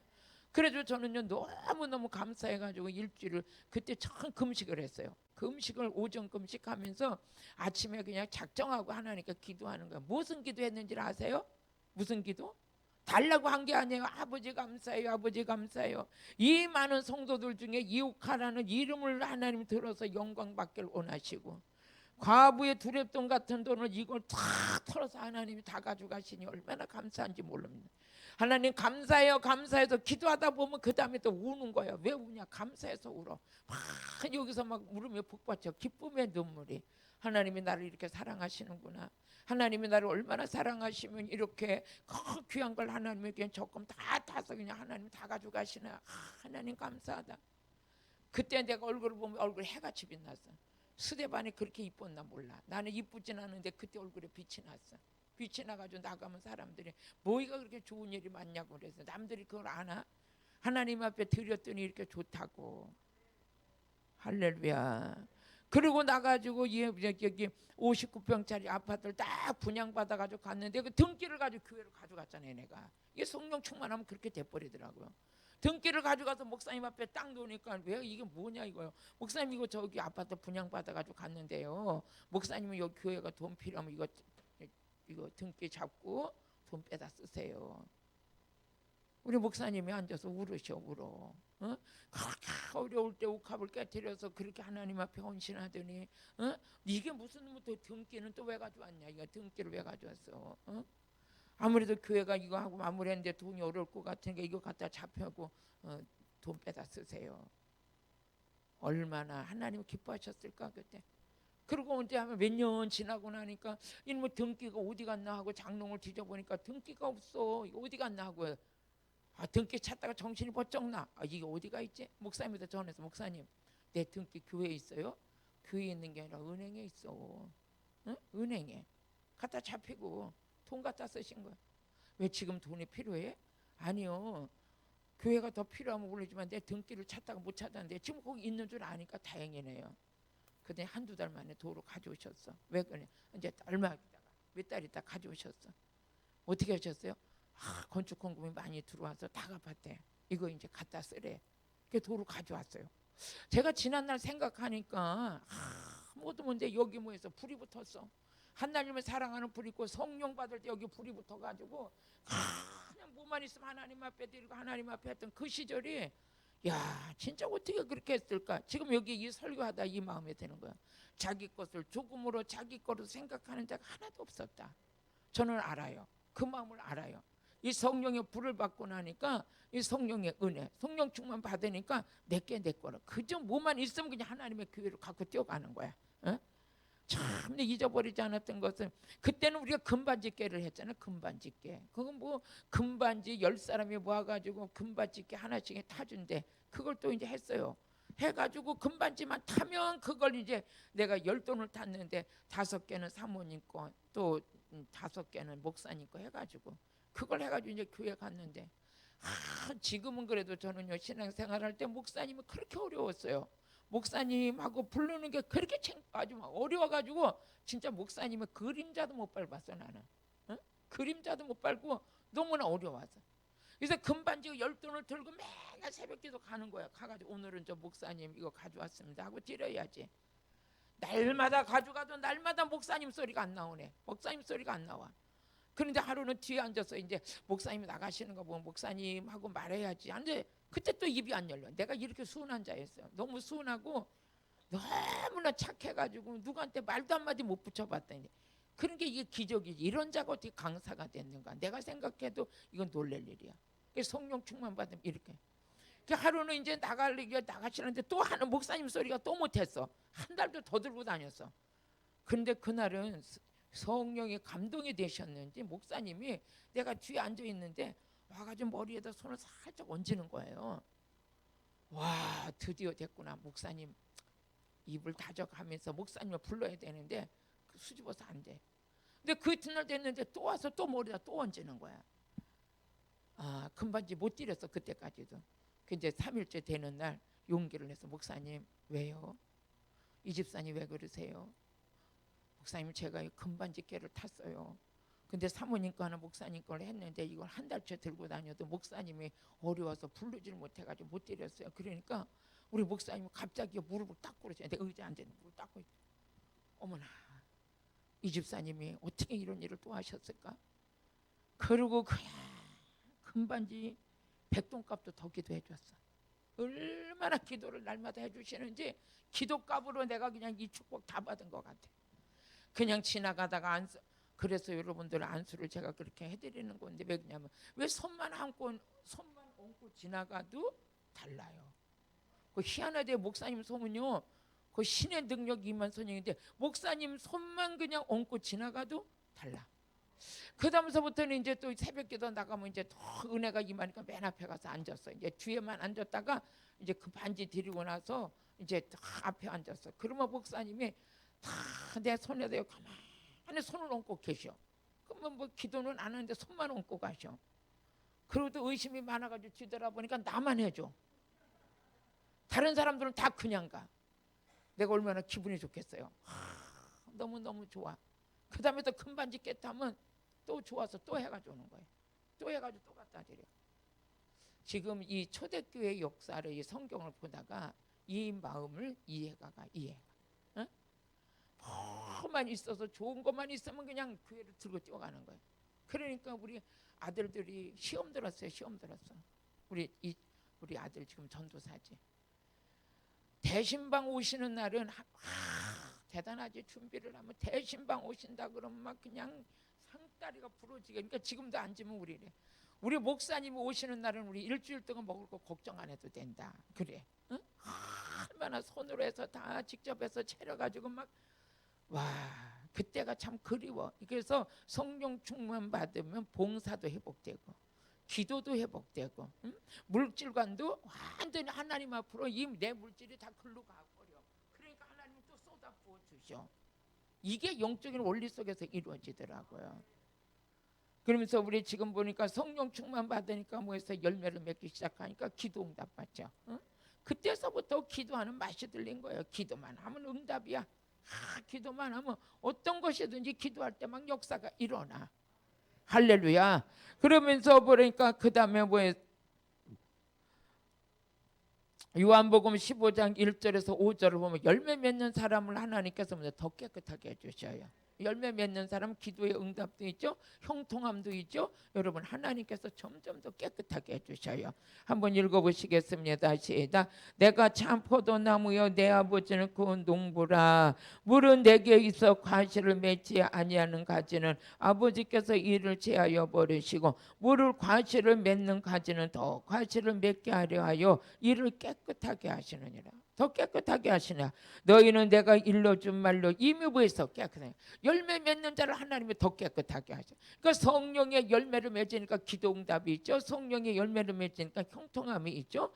그래도 저는요 너무너무 감사해가지고 일주일을 그때 참 금식을 했어요. 금식을 오전 금식하면서 아침에 그냥 작정하고 하나님께 기도하는 거예요. 무슨 기도했는지 아세요? 무슨 기도? 달라고 한 게 아니에요. 아버지 감사해요. 아버지 감사해요. 이 많은 성도들 중에 이옥하라는 이름을 하나님 들어서 영광 받기를 원하시고 과부의 두렵돈 같은 돈을 이걸 다 털어서 하나님이 다 가져가시니 얼마나 감사한지 모릅니다. 하나님 감사해요. 감사해서 기도하다 보면 그 다음에 또 우는 거예요. 왜 우냐? 감사해서 울어. 막 여기서 막 울으며 복받쳐. 기쁨의 눈물이. 하나님이 나를 이렇게 사랑하시는구나. 하나님이 나를 얼마나 사랑하시면 이렇게 귀한 걸 하나님에게 조금 다 타서 그냥 하나님 다 가져가시나. 하나님 감사하다. 그때 내가 얼굴을 보면 얼굴에 해같이 빛났어. 스데반이 그렇게 이뻤나 몰라. 나는 이쁘진 않은데 그때 얼굴에 빛이 났어. 빛이 나가지고 나가면 사람들이 뭐가 그렇게 좋은 일이 많냐고 그래서 남들이 그걸 아나? 하나님 앞에 드렸더니 이렇게 좋다고. 할렐루야. 그리고 나가지고 여기 59평짜리 아파트를 딱 분양받아가지고 갔는데 그 등기를 가지고 교회로 가져갔잖아요. 내가 이게 성령 충만하면 그렇게 돼버리더라고요. 등기를 가져가서 목사님 앞에 딱 놓으니까 왜 이게 뭐냐 이거요. 목사님 이거 저기 아파트 분양받아가지고 갔는데요. 목사님은 여기 교회가 돈 필요하면 이거 등기 잡고 돈 빼다 쓰세요. 우리 목사님이 앉아서 울으셔 울어. 그렇게 어려울 때 옥합을 깨뜨려서 그렇게 하나님 앞에 헌신하더니 이게 무슨 또 등기는 또 왜 가져왔냐. 이거 등기를 왜 가져왔어. 아무래도 교회가 이거 하고 마무리했는데 돈이 어려울 것 같으니까 이거 갖다 잡혀고 돈 빼다 쓰세요. 얼마나 하나님 기뻐하셨을까 그때. 그리고 언제 하면 몇 년 지나고 나니까 이놈의 등기가 어디 갔나 하고 장롱을 뒤져보니까 등기가 없어. 이거 어디 갔나 하고 등기 찾다가 정신이 번쩍 나. 이게 어디가 있지? 목사님한테 전해서 목사님 내 등기 교회에 있어요? 교회에 있는 게 아니라 은행에 있어. 은행에 갖다 잡히고 돈 갖다 쓰신 거야. 왜 지금 돈이 필요해? 아니요. 교회가 더 필요하면 모르지만 내 등기를 찾다가 못 찾았는데 지금 거기 있는 줄 아니까 다행이네요. 근데 한두 달 만에 도로 가져오셨어. 왜 그래? 이제 얼마 있다가 몇 달 있다 가져오셨어. 어떻게 하셨어요? 건축 공금이 많이 들어와서 다 갚았대. 이거 이제 갖다 쓰래. 그 도로 가져왔어요. 제가 지난날 생각하니까 모두 뭔데 여기 뭐해서 불이 붙었어. 하나님을 사랑하는 불이 있고 성령 받을 때 여기 불이 붙어가지고 그냥 뭐만 있으면 하나님 앞에 드리고 하나님 앞에 했던 그 시절이 야 진짜 어떻게 그렇게 했을까. 지금 여기 이 설교하다 이 마음에 드는 거야. 자기 것을 조금으로 자기 거로 생각하는 자가 하나도 없었다. 저는 알아요. 그 마음을 알아요. 이 성령의 불을 받고 나니까 이 성령의 은혜, 성령 충만 받으니까 내게 내 거라. 그저 뭐만 있으면 그냥 하나님의 교회를 갖고 뛰어가는 거야. 어? 참 잊어버리지 않았던 것은 그때는 우리가 금반지깨를 했잖아요. 금반지깨. 그건 뭐 금반지 10사람이 모아가지고 금반지깨 하나씩 타준대. 그걸 또 이제 했어요. 해가지고 금반지만 타면 그걸 이제 내가 10돈을 탔는데 5개는 사모님 거, 또 5개는 목사님 거 해가지고 그걸 해가지고 이제 교회 갔는데 지금은 그래도 저는요 신앙생활할 때 목사님은 그렇게 어려웠어요. 목사님하고 부르는 게 그렇게 아주 어려워가지고 진짜 목사님의 그림자도 못 밟았어 나는. 응? 그림자도 못 밟고 너무나 어려워서. 그래서 금반지 10돈을 들고 매일 새벽기도 가는 거야. 가가지고 오늘은 저 목사님 이거 가져왔습니다 하고 드려야지. 날마다 가져가도 날마다 목사님 소리가 안 나오네. 목사님 소리가 안 나와. 그런데 하루는 뒤에 앉아서 이제 목사님이 나가시는 거 보면 목사님하고 말해야지. 근데 그때 또 입이 안 열려. 내가 이렇게 순한 자였어요. 너무 순하고 너무나 착해가지고 누구한테 말도 한마디 못 붙여봤더니 그런 게 이게 기적이지. 이런 자가 어떻게 강사가 됐는가. 내가 생각해도 이건 놀랄 일이야. 성령 충만 받으면 이렇게. 하루는 이제 나가시는데 또 하는 목사님 소리가 또 못했어. 한 달도 더 들고 다녔어. 그런데 그날은 성령이 감동이 되셨는지 목사님이 내가 뒤에 앉아 있는데 와가지고 머리에다 손을 살짝 얹는 거예요. 와 드디어 됐구나. 목사님 입을 다져가면서 목사님을 불러야 되는데 수줍어서 안 돼. 근데 그 이튿날 됐는데 또 와서 또 머리에다 또 얹는 거야. 금반지 못 드렸어 그때까지도. 근데 3일째 되는 날 용기를 내서 목사님 왜요? 이 집사님 왜 그러세요? 목사님 제가 이 금반지깨를 탔어요. 근데 사모님 거 하나 목사님 걸 했는데 이걸 한 달째 들고 다녀도 목사님이 어려워서 부르지를 못해가지고 못 드렸어요. 그러니까 우리 목사님이 갑자기 무릎을 딱 꿇으셔. 내 의자 앉아 무릎을 딱 꿇으셔. 어머나 이 집사님이 어떻게 이런 일을 또 하셨을까? 그러고 그냥 금반지 100돈값도 더 기도해 줬어. 얼마나 기도를 날마다 해주시는지 기도값으로 내가 그냥 이 축복 다 받은 것 같아. 그냥 지나가다가 안수, 그래서 여러분들 안수를 제가 그렇게 해드리는 건데 왜 그러냐면 왜 손만 얹고 지나가도 달라요. 그 희한하대 목사님 손은요 그 신의 능력이 임한 손인데 목사님 손만 그냥 얹고 지나가도 달라. 그 다음서부터는 이제 또 새벽기도 나가면 이제 더 은혜가 임하니까 맨 앞에 가서 앉았어. 이제 뒤에만 앉았다가 이제 그 반지 드리고 나서 이제 다 앞에 앉았어. 그러면 목사님이 다 내 손에 대고 가만히 손을 얹고 계셔. 그러면 뭐 기도는 안 하는데 손만 얹고 가셔. 그러고도 의심이 많아가지고 뒤돌아보니까 나만 해줘. 다른 사람들은 다 그냥 가. 내가 얼마나 기분이 좋겠어요. 너무너무 좋아. 그 다음에 또 금반지 깨타면 또 좋아서 또 해가지고 오는 거예요. 또 해가지고 또 갖다 드려. 지금 이 초대교회 역사를 이 성경을 보다가 이 마음을 이해가. 응? 뭐만 있어서 좋은 것만 있으면 그냥 교회를 들고 뛰어가는 거예요. 그러니까 우리 아들들이 시험 들었어요. 우리 아들 지금 전도사지. 대신방 오시는 날은 대단하지. 준비를 하면 대신방 오신다 그러면 막 그냥 상다리가 부러지게. 그러니까 지금도 앉으면 우리 목사님이 오시는 날은 우리 일주일 동안 먹을 거 걱정 안 해도 된다. 그래. 응? 얼마나 손으로 해서 다 직접 해서 차려가지고 막 와 그때가 참 그리워. 그래서 성령 충만 받으면 봉사도 회복되고 기도도 회복되고 물질관도 완전히 하나님 앞으로 이 내 물질이 다 글로 가버려. 그러니까 하나님이 또 쏟아 부어 주셔. 이게 영적인 원리 속에서 이루어지더라고요. 그러면서 우리 지금 보니까 성령 충만 받으니까 뭐해서 열매를 맺기 시작하니까 기도 응답 받죠. 그때서부터 기도하는 맛이 들린 거예요. 기도만 하면 응답이야. 기도만 하면 어떤 것이든지 기도할 때 막 역사가 일어나. 할렐루야. 그러면서 보니까 그 다음에 요한복음 15장 1절에서 5절을 보면 열매 맺는 사람을 하나님께서 더 깨끗하게 해주셔요. 열매 맺는 사람 기도의 응답도 있죠. 형통함도 있죠. 여러분 하나님께서 점점 더 깨끗하게 해주셔요. 한번 읽어보시겠습니다. 시작. 내가 참 포도나무여 내 아버지는 그 농부라. 물은 내게 있어 과실을 맺지 아니하는 가지는 아버지께서 이를 제하여 버리시고 물을 과실을 맺는 가지는 더 과실을 맺게 하려 하여 이를 깨끗하게 하시느니라. 더 깨끗하게 하시냐. 너희는 내가 일러준 말로 이미 보이서 깨끗해. 열매 맺는 자를 하나님이 더 깨끗하게 하죠. 그러니까 성령의 열매를 맺으니까 기도응답이 있죠. 성령의 열매를 맺으니까 형통함이 있죠.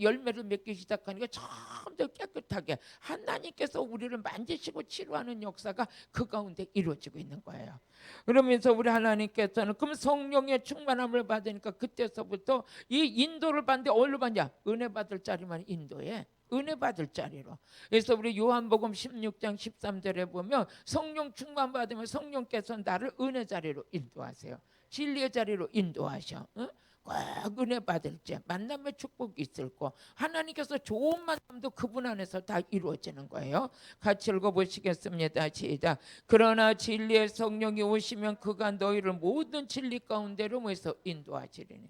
열매를 맺기 시작하니까 점점 깨끗하게 하나님께서 우리를 만지시고 치료하는 역사가 그 가운데 이루어지고 있는 거예요. 그러면서 우리 하나님께서는 그럼 성령의 충만함을 받으니까 그때서부터 이 인도를 받는데 어디로 받냐? 은혜 받을 자리만 인도해. 은혜 받을 자리로. 그래서 우리 요한복음 16장 13절에 보면 성령 충만 받으면 성령께서 나를 은혜 자리로 인도하세요. 진리의 자리로 인도하셔. 응? 꼭 은혜 받을 때 만남의 축복이 있을 거. 하나님께서 좋은 만남도 그분 안에서 다 이루어지는 거예요. 같이 읽어보시겠습니다. 시작. 그러나 진리의 성령이 오시면 그가 너희를 모든 진리 가운데로 모여서 인도하시리니.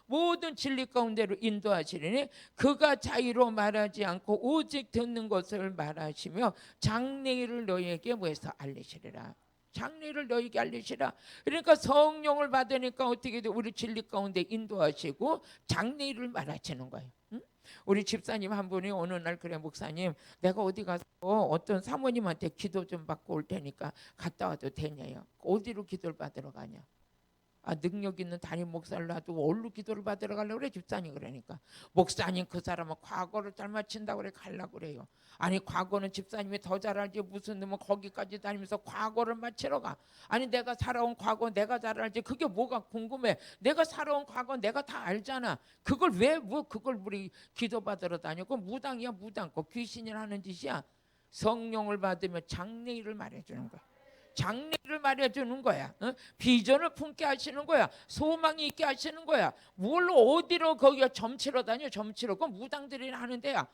모든 진리 가운데로 인도하시리니 그가 자의로 말하지 않고 오직 듣는 것을 말하시며 장래일을 너희에게 뭐해서 알리시리라. 장래일을 너희에게 알리시라. 그러니까 성령을 받으니까 어떻게 돼? 우리 진리 가운데 인도하시고 장래일을 말하시는 거예요. 응? 우리 집사님 한 분이 어느 날 그래 목사님 내가 어디 가서 어떤 사모님한테 기도 좀 받고 올 테니까 갔다 와도 되냐요. 어디로 기도를 받으러 가냐. 능력 있는 담임 목사를 놔두고 어디로 기도를 받으러 가려고 그래 집사님. 그러니까 목사님 그 사람은 과거를 잘 맞춘다고 그래 가려고 그래요. 아니 과거는 집사님이 더 잘 알지 무슨 놈은 거기까지 다니면서 과거를 맞추러 가. 아니 내가 살아온 과거 내가 잘 알지 그게 뭐가 궁금해. 내가 살아온 과거 내가 다 알잖아. 그걸 왜 뭐 그걸 우리 기도 받으러 다녀. 그건 무당이야 무당. 그 귀신이 하는 짓이야. 성령을 받으면 장래일을 말해주는 거야. 장래를 말해주는 거야. 비전을 품게 하시는 거야. 소망이 있게 하시는 거야. 뭘로 어디로 거기가 점치러 다녀. 점치러. 그건 무당들이 하는 데야.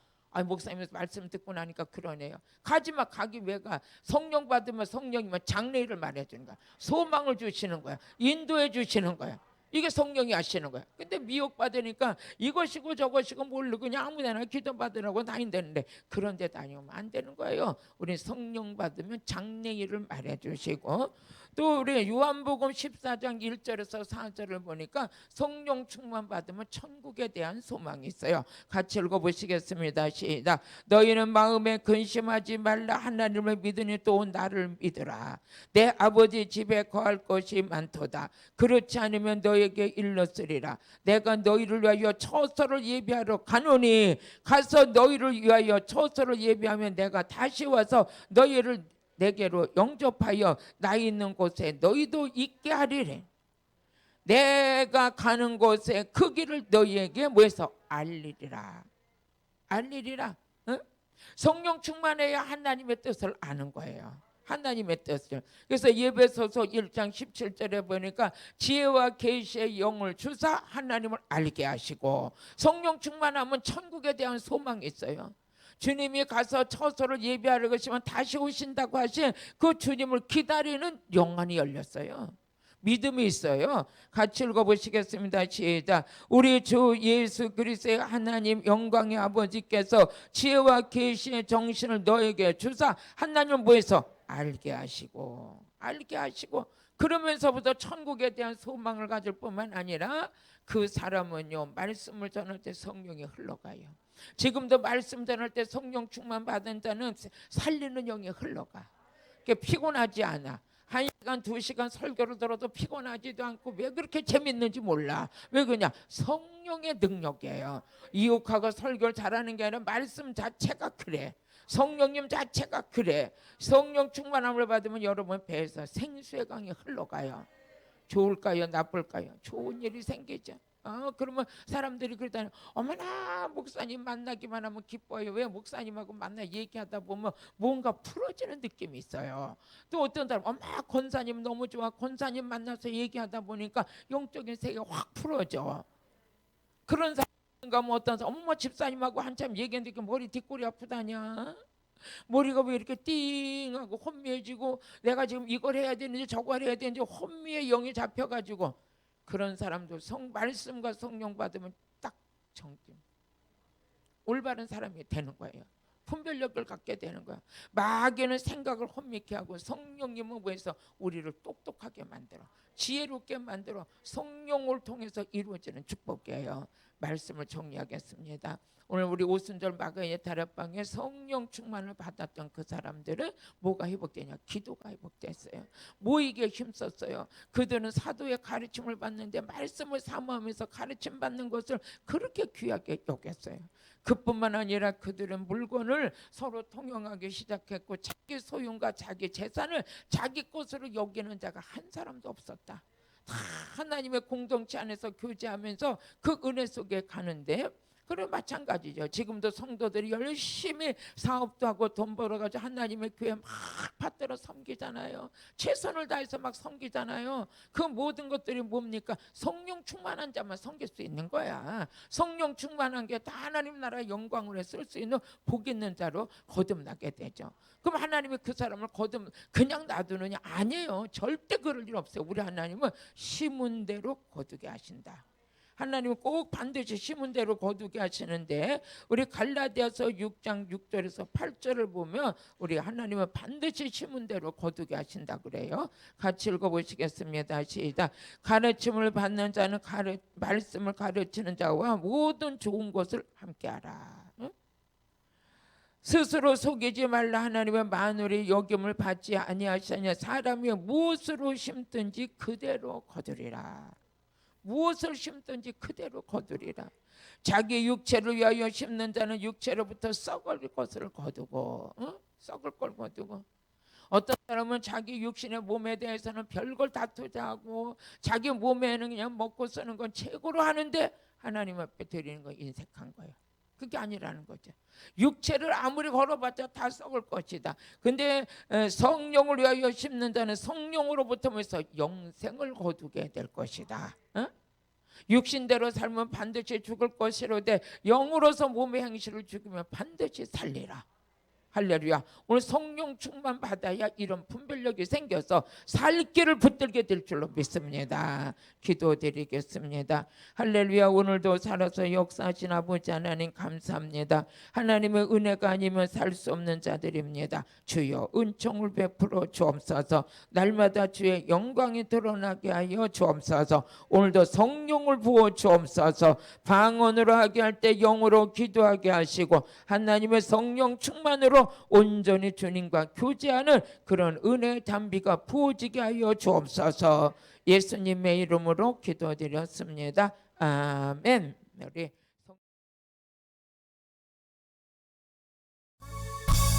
목사님 말씀 듣고 나니까 그러네요. 가지마. 가기 왜 가. 성령 받으면 성령이면 장래를 말해주는 거야. 소망을 주시는 거야. 인도해 주시는 거야. 이게 성령이 하시는 거야. 근데 미혹받으니까 이것이고 저것이고 모르고 그냥 아무데나 기도받으라고 다닌다는데 그런 데 다니면 안 되는 거예요. 우리 성령 받으면 장래일을 말해주시고 또 우리 요한복음 14장 1절에서 4절을 보니까 성령 충만 받으면 천국에 대한 소망이 있어요. 같이 읽어보시겠습니다. 시작. 너희는 마음에 근심하지 말라. 하나님을 믿으니 또 나를 믿으라. 내 아버지 집에 거할 것이 많도다. 그렇지 않으면 너에게 일렀으리라. 내가 너희를 위하여 처소를 예비하러 가노니 가서 너희를 위하여 처소를 예비하면 내가 다시 와서 너희를 내게로 영접하여 나 있는 곳에 너희도 있게 하리래. 내가 가는 곳에 그 길을 너희에게 뭐해서 알리리라. 알리리라. 응? 성령 충만해야 하나님의 뜻을 아는 거예요. 하나님의 뜻을. 그래서 예배소서 1장 17절에 보니까 지혜와 계시의 영을 주사 하나님을 알게 하시고 성령 충만하면 천국에 대한 소망이 있어요. 주님이 가서 처소를 예비하려 하시면 다시 오신다고 하신 그 주님을 기다리는 영안이 열렸어요. 믿음이 있어요. 같이 읽어보시겠습니다. 시작. 우리 주 예수 그리스도의 하나님 영광의 아버지께서 지혜와 계시의 정신을 너에게 주사 하나님을 뭐해서 알게 하시고 그러면서부터 천국에 대한 소망을 가질 뿐만 아니라 그 사람은요 말씀을 전할 때 성령이 흘러가요. 지금도 말씀 전할 때 성령 충만 받은 자는 살리는 영이 흘러가. 피곤하지 않아. 1시간 2시간 설교를 들어도 피곤하지도 않고 왜 그렇게 재밌는지 몰라. 왜 그러냐. 성령의 능력이에요. 이웃하고 설교를 잘하는 게 아니라 말씀 자체가 그래. 성령님 자체가 그래. 성령 충만함을 받으면 여러분 배에서 생수의 강이 흘러가요. 좋을까요 나쁠까요? 좋은 일이 생기죠. 그러면 사람들이 그러다니 어머나 목사님 만나기만 하면 기뻐요. 왜 목사님하고 만나 얘기하다 보면 뭔가 풀어지는 느낌이 있어요. 또 어떤 사람 엄마 권사님 너무 좋아. 권사님 만나서 얘기하다 보니까 영적인 세계가 확 풀어져. 그런 사람인가 뭐 어떤 사람 엄마 집사님하고 한참 얘기했는데 머리 뒷골이 아프다냐. 머리가 왜 이렇게 띵하고 혼미해지고 내가 지금 이걸 해야 되는지 저걸 해야 되는지 혼미의 영이 잡혀가지고 그런 사람도 말씀과 성령 받으면 딱 정팀 올바른 사람이 되는 거예요. 분별력을 갖게 되는 거야. 마귀는 생각을 혼미케 하고 성령님은 뭐해서 우리를 똑똑하게 만들어 지혜롭게 만들어 성령을 통해서 이루어지는 축복이에요. 말씀을 정리하겠습니다. 오늘 우리 오순절 마가의 다락방에 성령 충만을 받았던 그 사람들은 뭐가 회복되냐? 기도가 회복됐어요. 모이기에 힘썼어요. 그들은 사도의 가르침을 받는데 말씀을 사모하면서 가르침 받는 것을 그렇게 귀하게 여겼어요. 그뿐만 아니라 그들은 물건을 서로 통용하기 시작했고 자기 소유과 자기 재산을 자기 것으로 여기는 자가 한 사람도 없었다. 다 하나님의 공동체 안에서 교제하면서 그 은혜 속에 가는데 그래 마찬가지죠. 지금도 성도들이 열심히 사업도 하고 돈 벌어가지고 하나님의 교회 막 받들어 섬기잖아요. 최선을 다해서 막 섬기잖아요. 그 모든 것들이 뭡니까? 성령 충만한 자만 섬길 수 있는 거야. 성령 충만한 게 다 하나님 나라 영광을 쓸 수 있는 복 있는 자로 거듭나게 되죠. 그럼 하나님이 그 사람을 그냥 놔두느냐? 아니에요. 절대 그럴 일 없어요. 우리 하나님은 심은 대로 거두게 하신다. 하나님은 꼭 반드시 심은 대로 거두게 하시는데 우리 갈라디아서 6장 6절에서 8절을 보면 우리 하나님은 반드시 심은 대로 거두게 하신다 그래요. 같이 읽어보시겠습니다. 시작. 가르침을 받는 자는 말씀을 가르치는 자와 모든 좋은 것을 함께하라. 응? 스스로 속이지 말라. 하나님의 만물이 여김을 받지 아니하시냐. 사람이 무엇으로 심든지 그대로 거두리라. 무엇을 심든지 그대로 거두리라. 자기 육체를 위하여 심는 자는 육체로부터 썩을 것을 거두고 썩을 걸 거두고 어떤 사람은 자기 육신의 몸에 대해서는 별걸 다 투자하고 자기 몸에는 그냥 먹고 쓰는 건 최고로 하는데 하나님 앞에 드리는 건 인색한 거예요. 그게 아니라는 거죠. 육체를 아무리 걸어봤자 다 썩을 것이다. 근데 성령을 위하여 심는 자는 성령으로부터 면서 영생을 거두게 될 것이다. 육신대로 살면 반드시 죽을 것이로되 영으로서 몸의 행실을 죽이면 반드시 살리라. 할렐루야. 오늘 성령 충만 받아야 이런 분별력이 생겨서 살 길을 붙들게 될 줄로 믿습니다. 기도드리겠습니다. 할렐루야. 오늘도 살아서 역사하신 아버지 하나님 감사합니다. 하나님의 은혜가 아니면 살 수 없는 자들입니다. 주여 은총을 베풀어 주옵소서. 날마다 주의 영광이 드러나게 하여 주옵소서. 오늘도 성령을 부어 주옵소서. 방언으로 하게 할 때 영으로 기도하게 하시고 하나님의 성령 충만으로 온전히 주님과 교제하는 그런 은혜의 담비가 부어지게 하여 주옵소서. 예수님의 이름으로 기도드렸습니다. 아멘. 우리